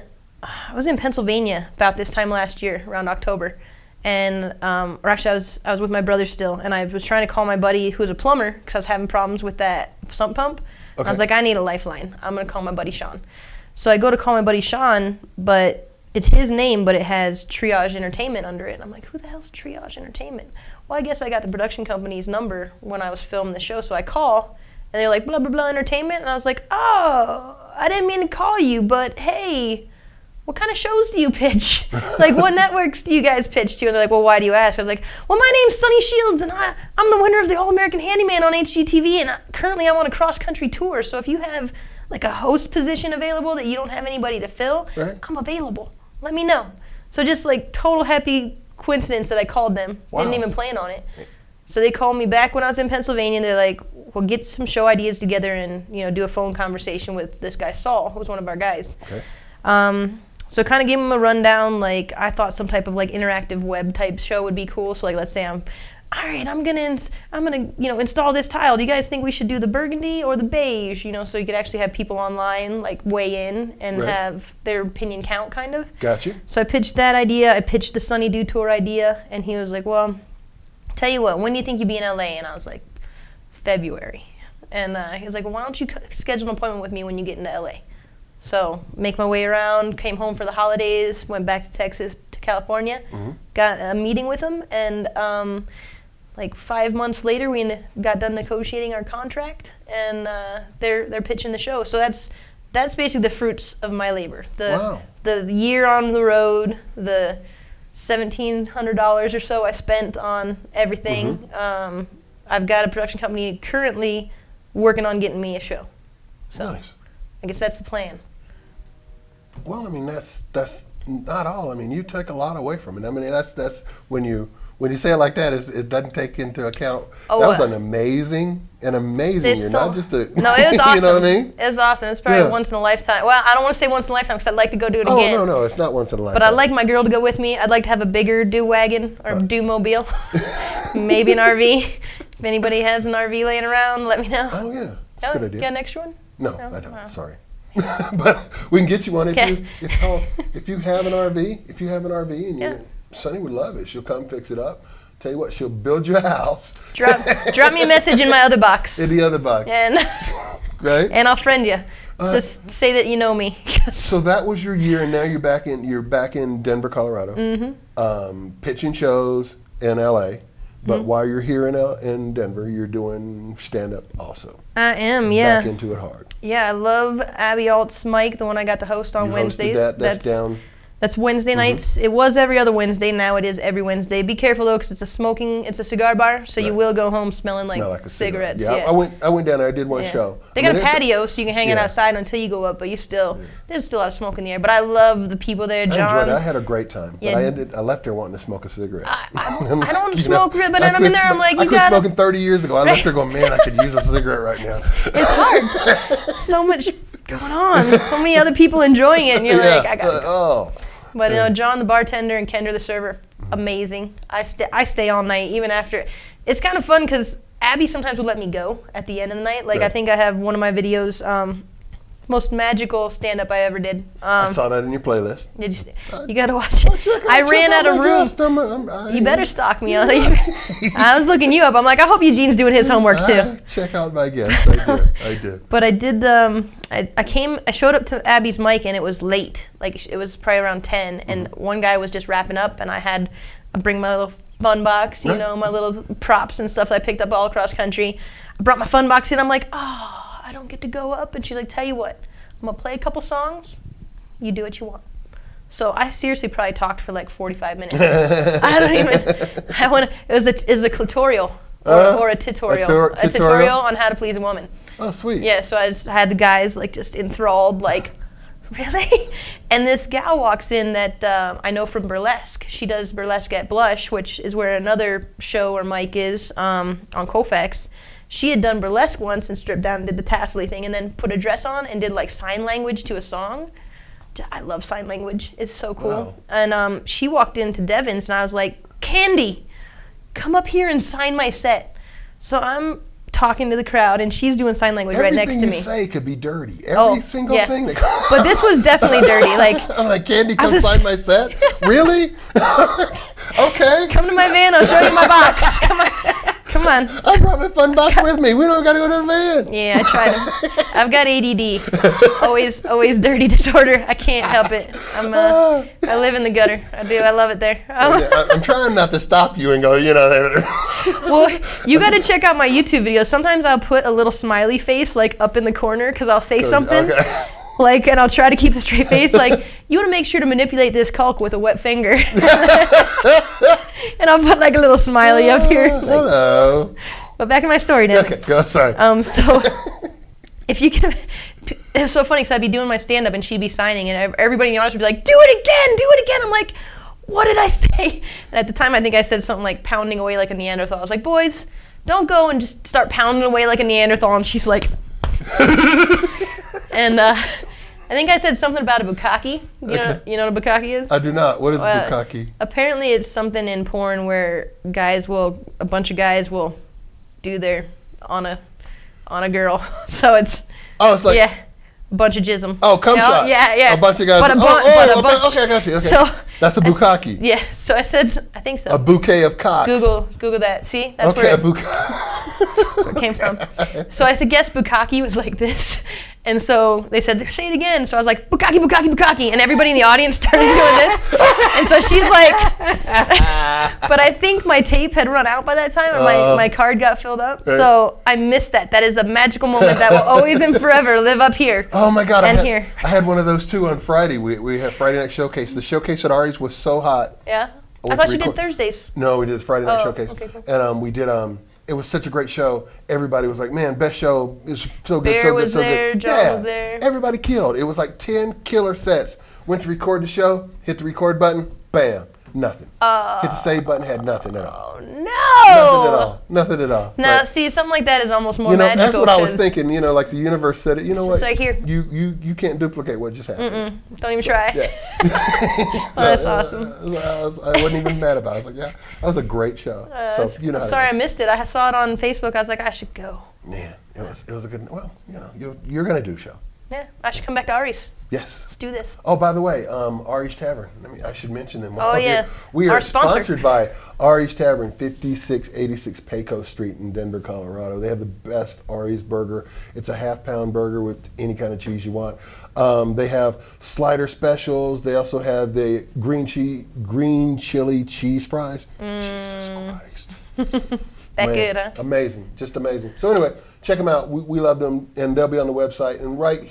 Pennsylvania about this time last year, around October, and or actually I was with my brother still, and I was trying to call my buddy who was a plumber because I was having problems with that sump pump. Okay. I was like, I need a lifeline. I'm gonna call my buddy Sean. So I go to call my buddy Sean, but it's his name, but it has Triage Entertainment under it. And I'm like, who the hell's Triage Entertainment? Well, I guess I got the production company's number when I was filming the show, so I call, And they were like, blah, blah, blah, entertainment. And I was like, oh, I didn't mean to call you, but hey, what kind of shows do you pitch? Like, what networks do you guys pitch to? And they're like, well, why do you ask? I was like, well, my name's Sonne Shields, and I'm the winner of the All-American Handyman on HGTV, and currently I'm on a cross-country tour. So if you have, like, a host position available that you don't have anybody to fill, I'm available. Let me know. So just, like, total happy coincidence that I called them. Wow. Didn't even plan on it. So they called me back when I was in Pennsylvania. They're like, well, get some show ideas together and, you know, do a phone conversation with this guy, Saul, who was one of our guys. Okay. So kind of gave him a rundown. Like, I thought some type of like interactive web type show would be cool. So like, let's say all right, I'm gonna you know, install this tile. Do you guys think we should do the burgundy or the beige? You know, so you could actually have people online like weigh in and have their opinion count, kind of. Gotcha. So I pitched that idea. I pitched the Sunny Do tour idea, and he was like, well, tell you what, when do you think you'd be in LA? And I was like, February. And he was like, well, why don't you schedule an appointment with me when you get into LA? So make my way around, came home for the holidays, went back to Texas, to California, got a meeting with him, and like 5 months later, we got done negotiating our contract, and they're pitching the show. So that's basically the fruits of my labor. The year on the road, the $1,700 or so I spent on everything. I've got a production company currently working on getting me a show. So nice. I guess that's the plan. Well, I mean, that's not all. I mean, you take a lot away from it. I mean, that's when you say it like that, it doesn't take into account. That was an amazing year, not just a. No, it was awesome. You know what I mean? It was awesome. It's probably once in a lifetime. Well, I don't want to say once in a lifetime because I'd like to go do it again. Oh no, it's not once in a lifetime. But I'd like my girl to go with me. I'd like to have a bigger do-wagon or do-mobile, maybe an RV. If anybody has an RV laying around, let me know. Oh yeah, that's a good idea. Got an extra one? No, I don't. Wow. Sorry. But we can get you one if you have an RV, and Sonny would love it. She'll come fix it up. Tell you what, she'll build you a house. Drop me a message in my other box. In the other box. And right. And I'll friend you. Just say that you know me. So that was your year, and now you're back in Denver, Colorado. Pitching shows in LA. But while you're here in Denver, you're doing stand-up also. I am, yeah. Back into it hard. Yeah, I love Abby Alt's mic, the one I got to host on Wednesdays. That's down. That's Wednesday nights. It was every other Wednesday. Now it is every Wednesday. Be careful though, because it's a cigar bar, so you will go home smelling like cigarettes. Yeah, I went down there. I did one show. They got a patio, so you can hang out outside until you go up. But there's still a lot of smoke in the air. But I love the people there. John, I enjoyed it. I had a great time. But I left there wanting to smoke a cigarette. I don't smoke, but I'm in there. I'm like, I quit smoking 30 years ago. I left there going, man, I could use a cigarette right now. It's hard. So much going on. So many other people enjoying it, and you're like, I got. But you know, John the bartender and Kendra the server, amazing. I stay all night even after. It's kind of fun because Abby sometimes would let me go at the end of the night. Like I think I have one of my videos, most magical stand-up I ever did. I saw that in your playlist. Did you? You got to watch it. I ran out of room. You better stalk me on it. I was looking you up. I'm like, I hope Eugene's doing his homework too. Check out my guest. I did. But I did I showed up to Abby's mic and it was late. Like it was probably around 10, and one guy was just wrapping up, and I bring my little fun box, you know, my little props and stuff that I picked up all across country. I brought my fun box in. I'm like, I don't get to go up. And she's like, tell you what, I'm going to play a couple songs. You do what you want. So I seriously probably talked for like 45 minutes. It was a tutorial or a tutorial. A tutorial on how to please a woman. Oh, sweet. Yeah, so I had the guys like just enthralled, like, really? And this gal walks in that I know from burlesque. She does burlesque at Blush, which is where another show where Mike is on Colfax. She had done burlesque once and stripped down and did the tassel thing and then put a dress on and did like sign language to a song. I love sign language. It's so cool. Wow. And she walked into Devon's and I was like, Candy, come up here and sign my set. So I'm talking to the crowd and she's doing sign language right next to me. Everything you say could be dirty. Every single thing. But this was definitely dirty. Like, I'm like, Candy, come sign my set? Really? Okay. Come to my van. I'll show you my box. Come Come on. I brought my fun box with me. We don't got to go to the van. Yeah, I tried them. I've got ADD. Always dirty disorder. I can't help it. I live in the gutter. I do. I love it there. I'm trying not to stop you and go, you know. Well, you got to check out my YouTube videos. Sometimes I'll put a little smiley face like up in the corner because I'll say something. Okay. Like, and I'll try to keep a straight face. Like, you want to make sure to manipulate this caulk with a wet finger. And I'll put like a little smiley up here. Like, hello. But back in my story now. Okay, go. Sorry. So if you can, it's so funny because I'd be doing my stand-up and she'd be signing and everybody in the audience would be like, do it again. I'm like, what did I say? And at the time, I think I said something like pounding away like a Neanderthal. I was like, boys, don't go and just start pounding away like a Neanderthal. And she's like, and I think I said something about a bukkake. You know what a bukkake is? I do not. What is a bukkake? Apparently, it's something in porn where a bunch of guys will do their on a girl. So it's like a bunch of jism. Oh, cum shot. Yeah. A bunch of guys. But a bunch. Okay, I got you. Okay. So that's a bukkake. Yeah. So I think so. A bouquet of cocks. Google that. See, that's okay, where it came from. So I guess bukkake was like this. And so they said, say it again. So I was like, bukkake, bukkake, bukkake. And everybody in the audience started doing this. And so she's like, but I think my tape had run out by that time and my card got filled up. Right. So I missed that. That is a magical moment that will always and forever live up here. Oh my God. And I had one of those too on Friday. We had Friday Night Showcase. The showcase at Ari's was so hot. Yeah? I thought you did Thursdays. No, we did Friday Night Showcase. Okay, cool. And we did, it was such a great show. Everybody was like, man, best show is so good, Bear so good, was so there, good. John was there. Everybody killed. It was like 10 killer sets. Went to record the show, hit the record button, bam, nothing. Hit the save button, had nothing at all. Oh, no! Nothing at all. Now, see, something like that is almost more magical. magical. That's what I was thinking, like the universe said it. You know what? It's right here. You can't duplicate what just happened. Don't even try. Yeah. That's awesome. I wasn't even mad about it. I was like, yeah, that was a great show. Sorry I missed it. I saw it on Facebook. I was like, I should go. Man, it was a good, you're going to do a show. Yeah, I should come back to Ari's. Yes. Let's do this. Oh, by the way, Ari's Tavern. I should mention them. Oh, yeah. We are Our sponsor. sponsored by Ari's Tavern, 5686 Pecos Street in Denver, Colorado. They have the best Ari's burger. It's a half-pound burger with any kind of cheese you want. They have slider specials. They also have the green chili cheese fries. Jesus Christ. That good, huh? Amazing. Just amazing. So anyway, check them out. We love them, and they'll be on the website. And right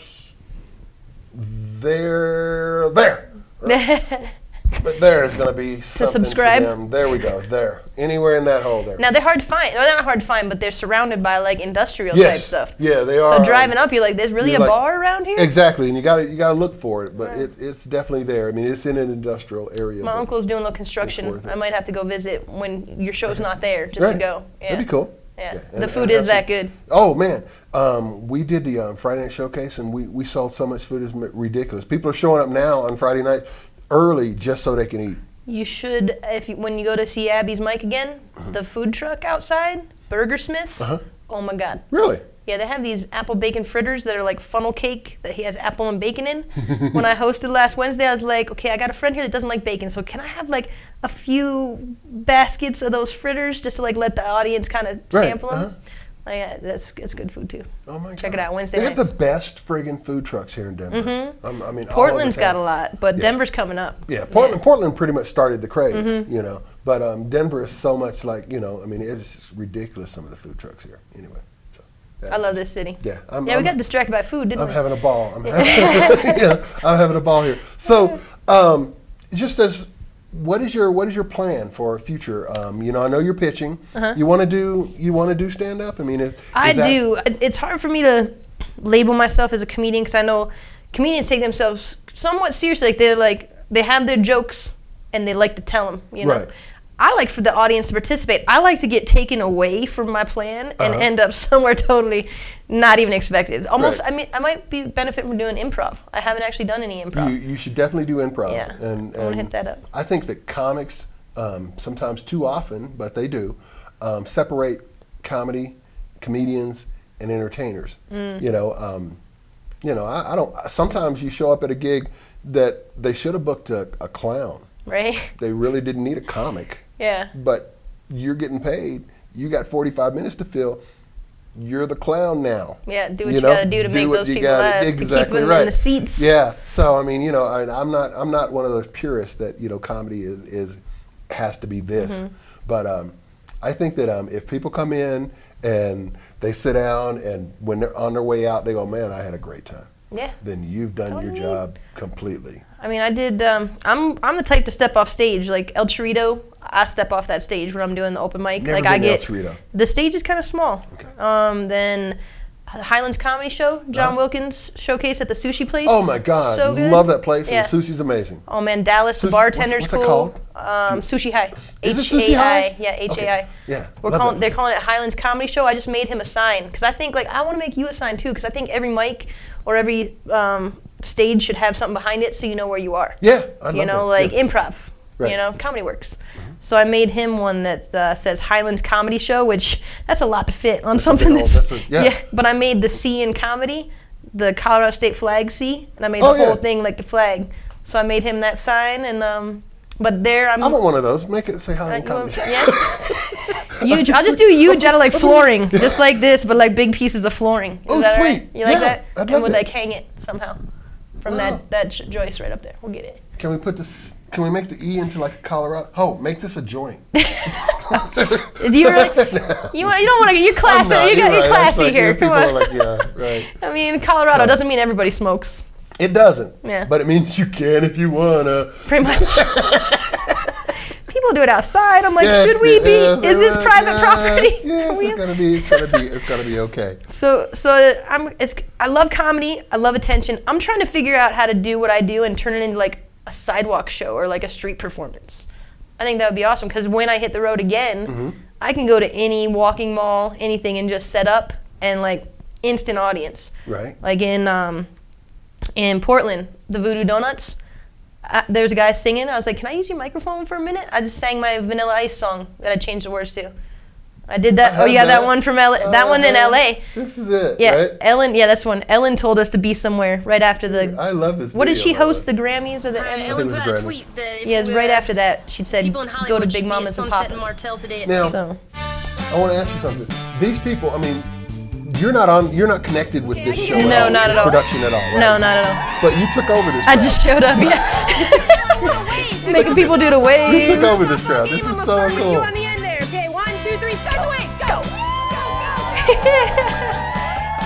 there. But there is going to be something subscribe. for them. There we go. There. Anywhere in that hole there. Now, they're hard to find. No, they're not hard to find, but they're surrounded by, like, industrial type stuff. Yeah, they are. So driving up, you're like, there's really a bar around here? Exactly, and you gotta look for it, but it's definitely there. I mean, it's in an industrial area. My uncle's doing a little construction. I might have to go visit when your show's not there, just to go. Yeah. That'd be cool. Yeah, the food is that good. Oh, man. We did the Friday Night Showcase, and we sold so much food, it's ridiculous. People are showing up now on Friday night early just so they can eat. You should, when you go to see Abby's Mike again, the food truck outside, Burger Smith's, oh my God. Really? Yeah, they have these apple bacon fritters that are like funnel cake that he has apple and bacon in. When I hosted last Wednesday, I was like, okay, I got a friend here that doesn't like bacon, so can I have like a few baskets of those fritters just to like let the audience kind of sample them? Yeah, it's good food too. Oh my God. Check it out Wednesday They nights. have the best friggin' food trucks here in Denver. I mean, Portland's got a lot, but Denver's coming up. Yeah, Portland pretty much started the craze, But Denver is so much like, I mean, it's just ridiculous, some of the food trucks here. Anyway. I love this city. Yeah, we got distracted by food, didn't we? I'm having a ball. I'm having a ball here. So, just as what is your plan for future? I know you're pitching. You want to do stand up? I mean, I do. It's hard for me to label myself as a comedian because I know comedians take themselves somewhat seriously. Like they have their jokes and they like to tell them. Right. I like for the audience to participate. I like to get taken away from my plan and end up somewhere totally not even expected. Almost, I mean, I might benefit from doing improv. I haven't actually done any improv. You should definitely do improv. Yeah, and I want to hit that up. I think that comics, sometimes too often, but they do, separate comedians, and entertainers. I don't. Sometimes you show up at a gig that they should have booked a clown. Right. They really didn't need a comic. Yeah. But you're getting paid. you got 45 minutes to fill. You're the clown now. Yeah, do what you got to do to make those people laugh, to keep them in the seats. Yeah. So I mean, you know, I'm not one of those purists that, you know, comedy has to be this. But I think that if people come in and they sit down and when they're on their way out, they go, man, I had a great time. Yeah. Then you've done your job completely. I mean, I did. I'm the type to step off stage. Like El Chorito, I step off that stage when I'm doing the open mic. Never like been I to get El Chorito. The stage is kind of small. Okay. Then Highlands Comedy Show, John Wilkins showcase at the sushi place. Oh my God, so good. Love that place. Yeah. And the sushi's amazing. Oh man, Dallas, the bartender's what's cool. it called? Sushi High. Is it Sushi High? Yeah, HAI. Okay. Yeah. They're calling it Highlands Comedy Show. I just made him a sign because I think like I want to make you a sign too because I think every mic or every stage should have something behind it so you know where you are. Yeah, I love you know, that. like Yeah. improv. Right. You know, comedy works. So I made him one that says Highlands Comedy Show, which that's a lot to fit on something that's yeah. But I made the C in comedy, the Colorado State flag C, and I made the whole thing like a flag. So I made him that sign, and but there I want one of those. Make it say Highland Comedy Show. Yeah. Huge. I'll just do huge out of like flooring, just like this, but like big pieces of flooring. Is that sweet. Right? You like that? I'd and love we'll that. like hang it somehow from that joist right up there. We'll get it. Can we put this? Can we make the E into like Colorado? Oh, make this a joint. Do you really? You don't want to? You're classy. You're classy like, here. Come on. Like, yeah, right. I mean, Colorado doesn't mean everybody smokes. It doesn't. Yeah. But it means you can if you wanna. Pretty much. People do it outside. I'm like, Yes, should we be? yes, Is this private property? Yes, it's gonna be okay. So I love comedy. I love attention. I'm trying to figure out how to do what I do and turn it into like a sidewalk show or like a street performance. I think that would be awesome because when I hit the road again, I can go to any walking mall, anything, and just set up and like instant audience. Right. Like in Portland, the Voodoo Donuts. There was a guy singing. I was like, "Can I use your microphone for a minute?" I just sang my Vanilla Ice song that I changed the words to. I did that. You got that one from LA. That one in LA. This is it. Yeah, right? Ellen. Yeah, that's one. Ellen told us to be somewhere right after the. I love this. What did she video, host? The Grammys or the? Ellen put out a tweet that Yeah, it was right after that. She said, people in "Go Hollywood to should Big be Mamas at and Sunset and Papas." Martell today at Now, So, I want to ask you something. These people, I mean, you're not connected with this show. No, not at all. Production at all. Right? no, not at all. But you took over this. I crowd. just showed up. Yeah. Making people do the wave. You took over this crowd. This is so cool. You on the end there. Okay, 1, 2, 3, start the wave. Go.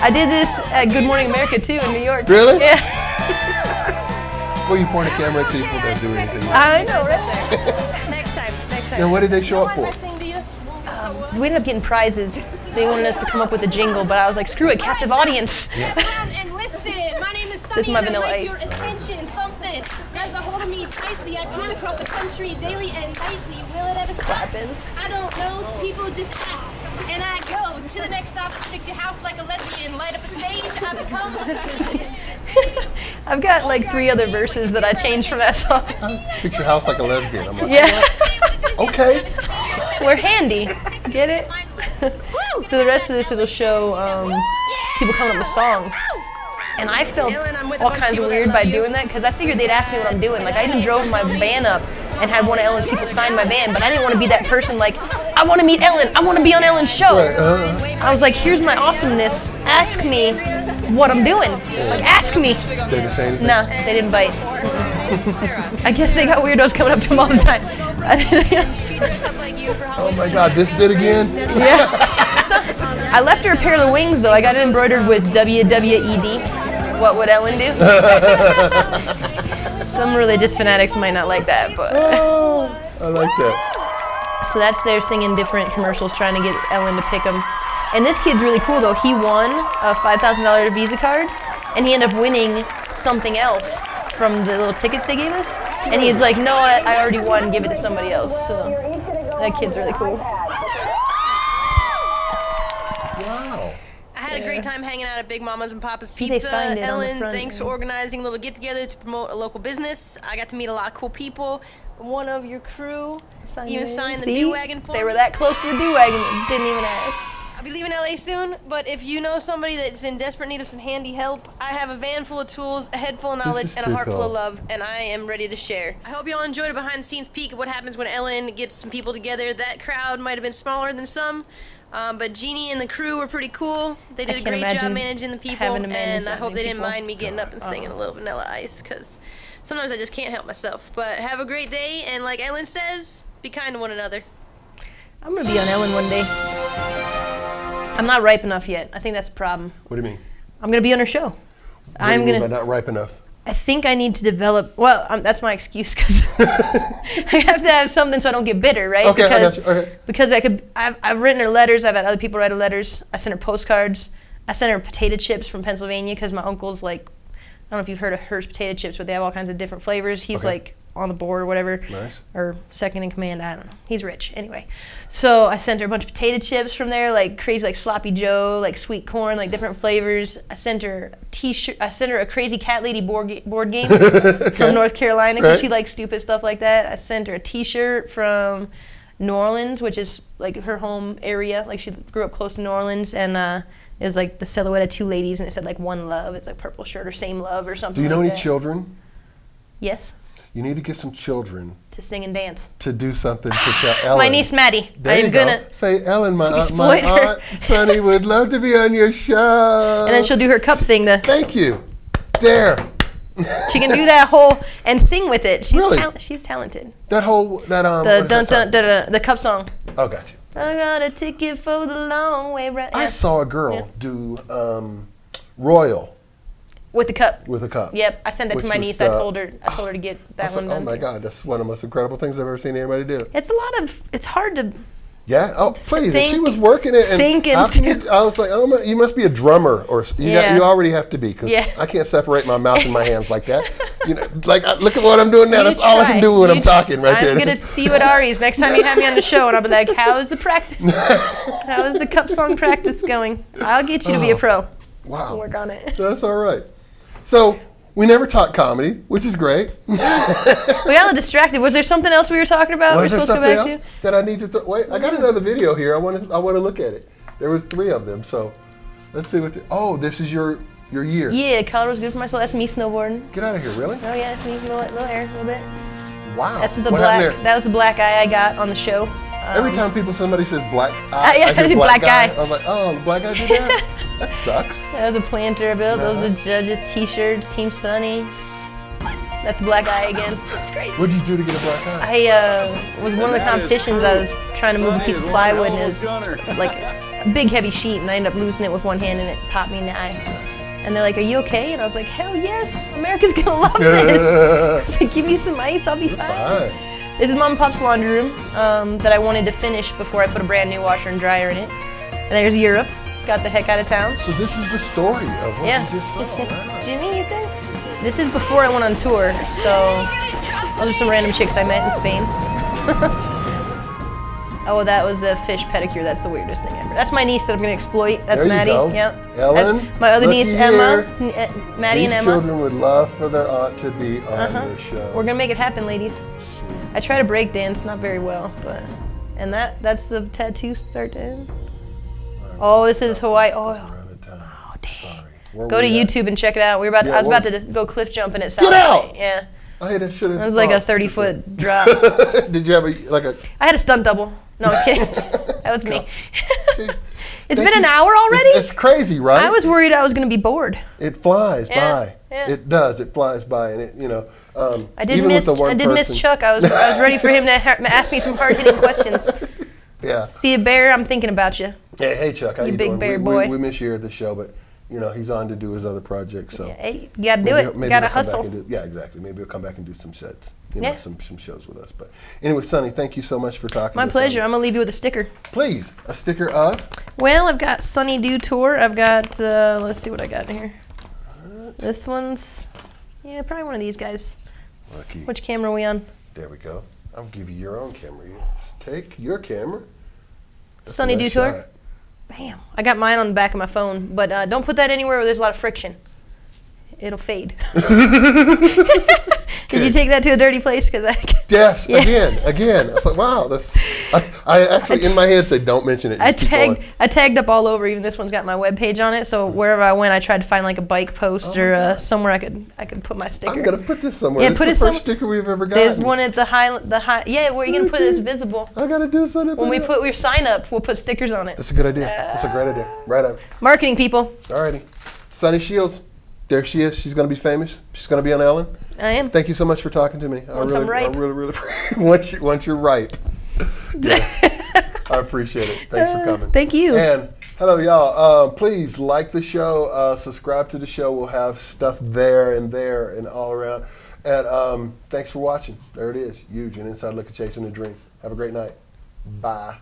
I did this at Good Morning America too in New York. Really? Yeah. Well, you point a camera at people that do anything. I know, right there. Next time. Now, what did they show up for? We ended up getting prizes. They wanted us to come up with a jingle, but I was like, screw it, captive audience. And listen, my name is Sonne. This is my and I Vanilla like Ice. Your attention, something grabs a hold of me tightly. I turn across the country daily and nightly. Will it ever stop? Clapping. I don't know. People just ask, and I go to the next stop. Fix your house like a lesbian. Light up a stage. I become. I've got like 3 other verses that I changed from that song. Fix your house like a lesbian. I'm like, Yeah. okay. We're handy. Get it? So the rest of this, it'll show people coming up with songs. And I felt all kinds of weird by doing that because I figured they'd ask me what I'm doing. Like I even drove my van up and had one of Ellen's people sign my van, but I didn't want to be that person like, I want to meet Ellen. I want to be on Ellen's show. I was like, here's my awesomeness. Ask me what I'm doing. Like, ask me. They didn't say anything? No, they didn't bite. I guess they got weirdos coming up to them all the time. Oh my God, this bit again? Yeah. I left her a pair of wings though. I got it embroidered with WWED. What would Ellen do? Some religious fanatics might not like that, but. Oh, I like that. So that's their singing different commercials trying to get Ellen to pick them. And this kid's really cool though. He won a $5,000 Visa card, and he ended up winning something else from the little tickets they gave us. And he's like, no, I already won, give it to somebody else. So that kid's really cool. Wow. I had a great time hanging out at Big Mamas and Papa's They Pizza. signed it on the Ellen, front, thanks for organizing a little get-together to promote a local business. I got to meet a lot of cool people. One of your crew even signed the See? do-wagon for They me. were that close to the do-wagon, didn't even ask. I'll be leaving LA soon, but if you know somebody that's in desperate need of some handy help, I have a van full of tools, a head full of knowledge, and a heart full of love, and I am ready to share. I hope y'all enjoyed a behind-the-scenes peek of what happens when Ellen gets some people together. That crowd might have been smaller than some, but Jeannie and the crew were pretty cool. They did a great job managing the people, and I hope they didn't mind me getting up and singing a little Vanilla Ice, because sometimes I just can't help myself. But have a great day, and like Ellen says, be kind to one another. I'm going to be on Ellen one day. I'm not ripe enough yet. I think that's the problem. What do you mean? I'm going to be on her show. I'm going to. Not ripe enough. I think I need to develop. Well, that's my excuse because I have to have something so I don't get bitter, right? Okay, because, I got you. Okay. Because I've written her letters. I've had other people write her letters. I sent her postcards. I sent her potato chips from Pennsylvania because my uncle's like, I don't know if you've heard of Hearst potato chips, but they have all kinds of different flavors. He's like on the board or whatever. Nice. Or second in command, I don't know. He's rich. Anyway. So I sent her a bunch of potato chips from there, like crazy, like Sloppy Joe, like sweet corn, like different flavors. I sent her a t-shirt. I sent her a Crazy Cat Lady board game from North Carolina because she likes stupid stuff like that. I sent her a t-shirt from New Orleans, which is like her home area. Like she grew up close to New Orleans, and it was like the silhouette of two ladies, and it said like one love. It's like purple shirt or same love or something. Do you know like any children? Yes. You need to get some children to sing and dance. To do something to tell Ellen. My niece Maddie. I'm gonna say, Ellen, my aunt Sonny would love to be on your show. And then she'll do her cup thing. Thank you. There. She can do that whole and sing with it. She's really? She's talented. That whole the cup song. Oh, got you. I got a ticket for the long way round. I saw a girl do Royal. With the cup. With a cup. Yep, I sent that to my niece. I told her to get that one done. Oh my God, that's one of the most incredible things I've ever seen anybody do. It's hard to. Yeah. Oh, please. If she was working it, and I was like, oh, you must be a drummer, or you already have to be, because I can't separate my mouth and my hands like that. You know, like look at what I'm doing now. That's all I can do when I'm talking right there. I'm gonna see you at Ari's next time you have me on the show, and I'll be like, how is the practice? How is the cup song practice going? I'll get you to be a pro. Wow. We'll work on it. That's all right. So we never talked comedy, which is great. We got distracted. Was there something else we were talking about? Was there something else that I need to wait? I got another video here. I want to look at it. There was 3 of them. So let's see what. This is your year. Yeah, Colorado's good for my soul. That's me snowboarding. Get out of here, really? Oh yeah, it's me. Little hair, a little bit. Wow. That's the black. That was the black eye I got on the show. Every time somebody says black eye, I hear black guy. I'm like, oh, the black guy did that? That sucks. That was a planter I built. Those are the judges' t-shirts, Team Sonny. That's black eye again. That's great. What did you do to get a black eye? I was one of the competitions. I was trying to move a piece of plywood, and it was like a big heavy sheet, and I ended up losing it with one hand, and it popped me in the eye. And they're like, are you okay? And I was like, hell yes, America's gonna love this. Like, give me some ice, I'll be fine. This is Mom and Pop's laundry room that I wanted to finish before I put a brand new washer and dryer in it. And there's Europe. Got the heck out of town. So this is the story of what you just saw. Right. Jimmy, you said? This is before I went on tour, so those are some random chicks I met in Spain. Oh, that was a fish pedicure. That's the weirdest thing ever. That's my niece that I'm going to exploit. That's Maddie. Yep. Ellen. That's my other niece, Emma. Maddie and Emma. These children would love for their aunt to be on your show. We're going to make it happen, ladies. Sweet. I try to break dance, not very well, but that's the tattoo start to end. Oh, this is Hawaii. Oh damn. Go to YouTube and check it out. I was about to go cliff jumping at South. Get out! Yeah. I that should have. It was like a 30-foot drop. Did you have I had a stunt double. No, I was kidding. That was me. It's been an hour already? It's crazy, right? I was worried I was going to be bored. It flies by. Yeah. It does. It flies by, and I did miss Chuck. I was ready for him to ask me some hard-hitting questions. Yeah. See a bear? I'm thinking about you. Yeah. Hey, Chuck. How you big doing? Bear boy. We miss you at the show, but he's on to do his other projects. So you got to do it. You got to hustle. Yeah, exactly. Maybe he'll come back and do some sets. Some shows with us. But anyway, Sonny, thank you so much for talking. My pleasure. I'm gonna leave you with a sticker. Please, a sticker of. Well, I've got Sunny Do Tour. I've got. Let's see what I got in here. This one's. Yeah, probably one of these guys. Lucky. Which camera are we on? There we go. I'll give you your own camera. You just take your camera. That's Sunny Do Tour. Bam. I got mine on the back of my phone, but don't put that anywhere where there's a lot of friction. It'll fade. Did you take that to a dirty place? Yes, Yeah. again. I was like, wow, that's. I actually in my head said, don't mention it. I Just keep going. tagged up all over. Even this one's got my webpage on it. So wherever I went, I tried to find like a bike post or somewhere I could put my sticker. I'm gonna put this somewhere. Yeah, This put is it the first somewhere. sticker we've ever gotten. There's one at the high. Yeah, where you gonna put it? It's visible. I gotta do something. When we put your sign up, we'll put stickers on it. That's a good idea. That's a great idea. Right on. Marketing people. Alrighty. Sonne Shields. There she is. She's gonna be famous. She's gonna be on Ellen. I am. Thank you so much for talking to me. Once I'm ripe. I really once you're ripe. Yes. I appreciate it. Thanks for coming. Thank you. And hello, y'all. Please like the show. Subscribe to the show. We'll have stuff there and all around. And thanks for watching. There it is. Huge, an inside look at chasing a dream. Have a great night. Bye.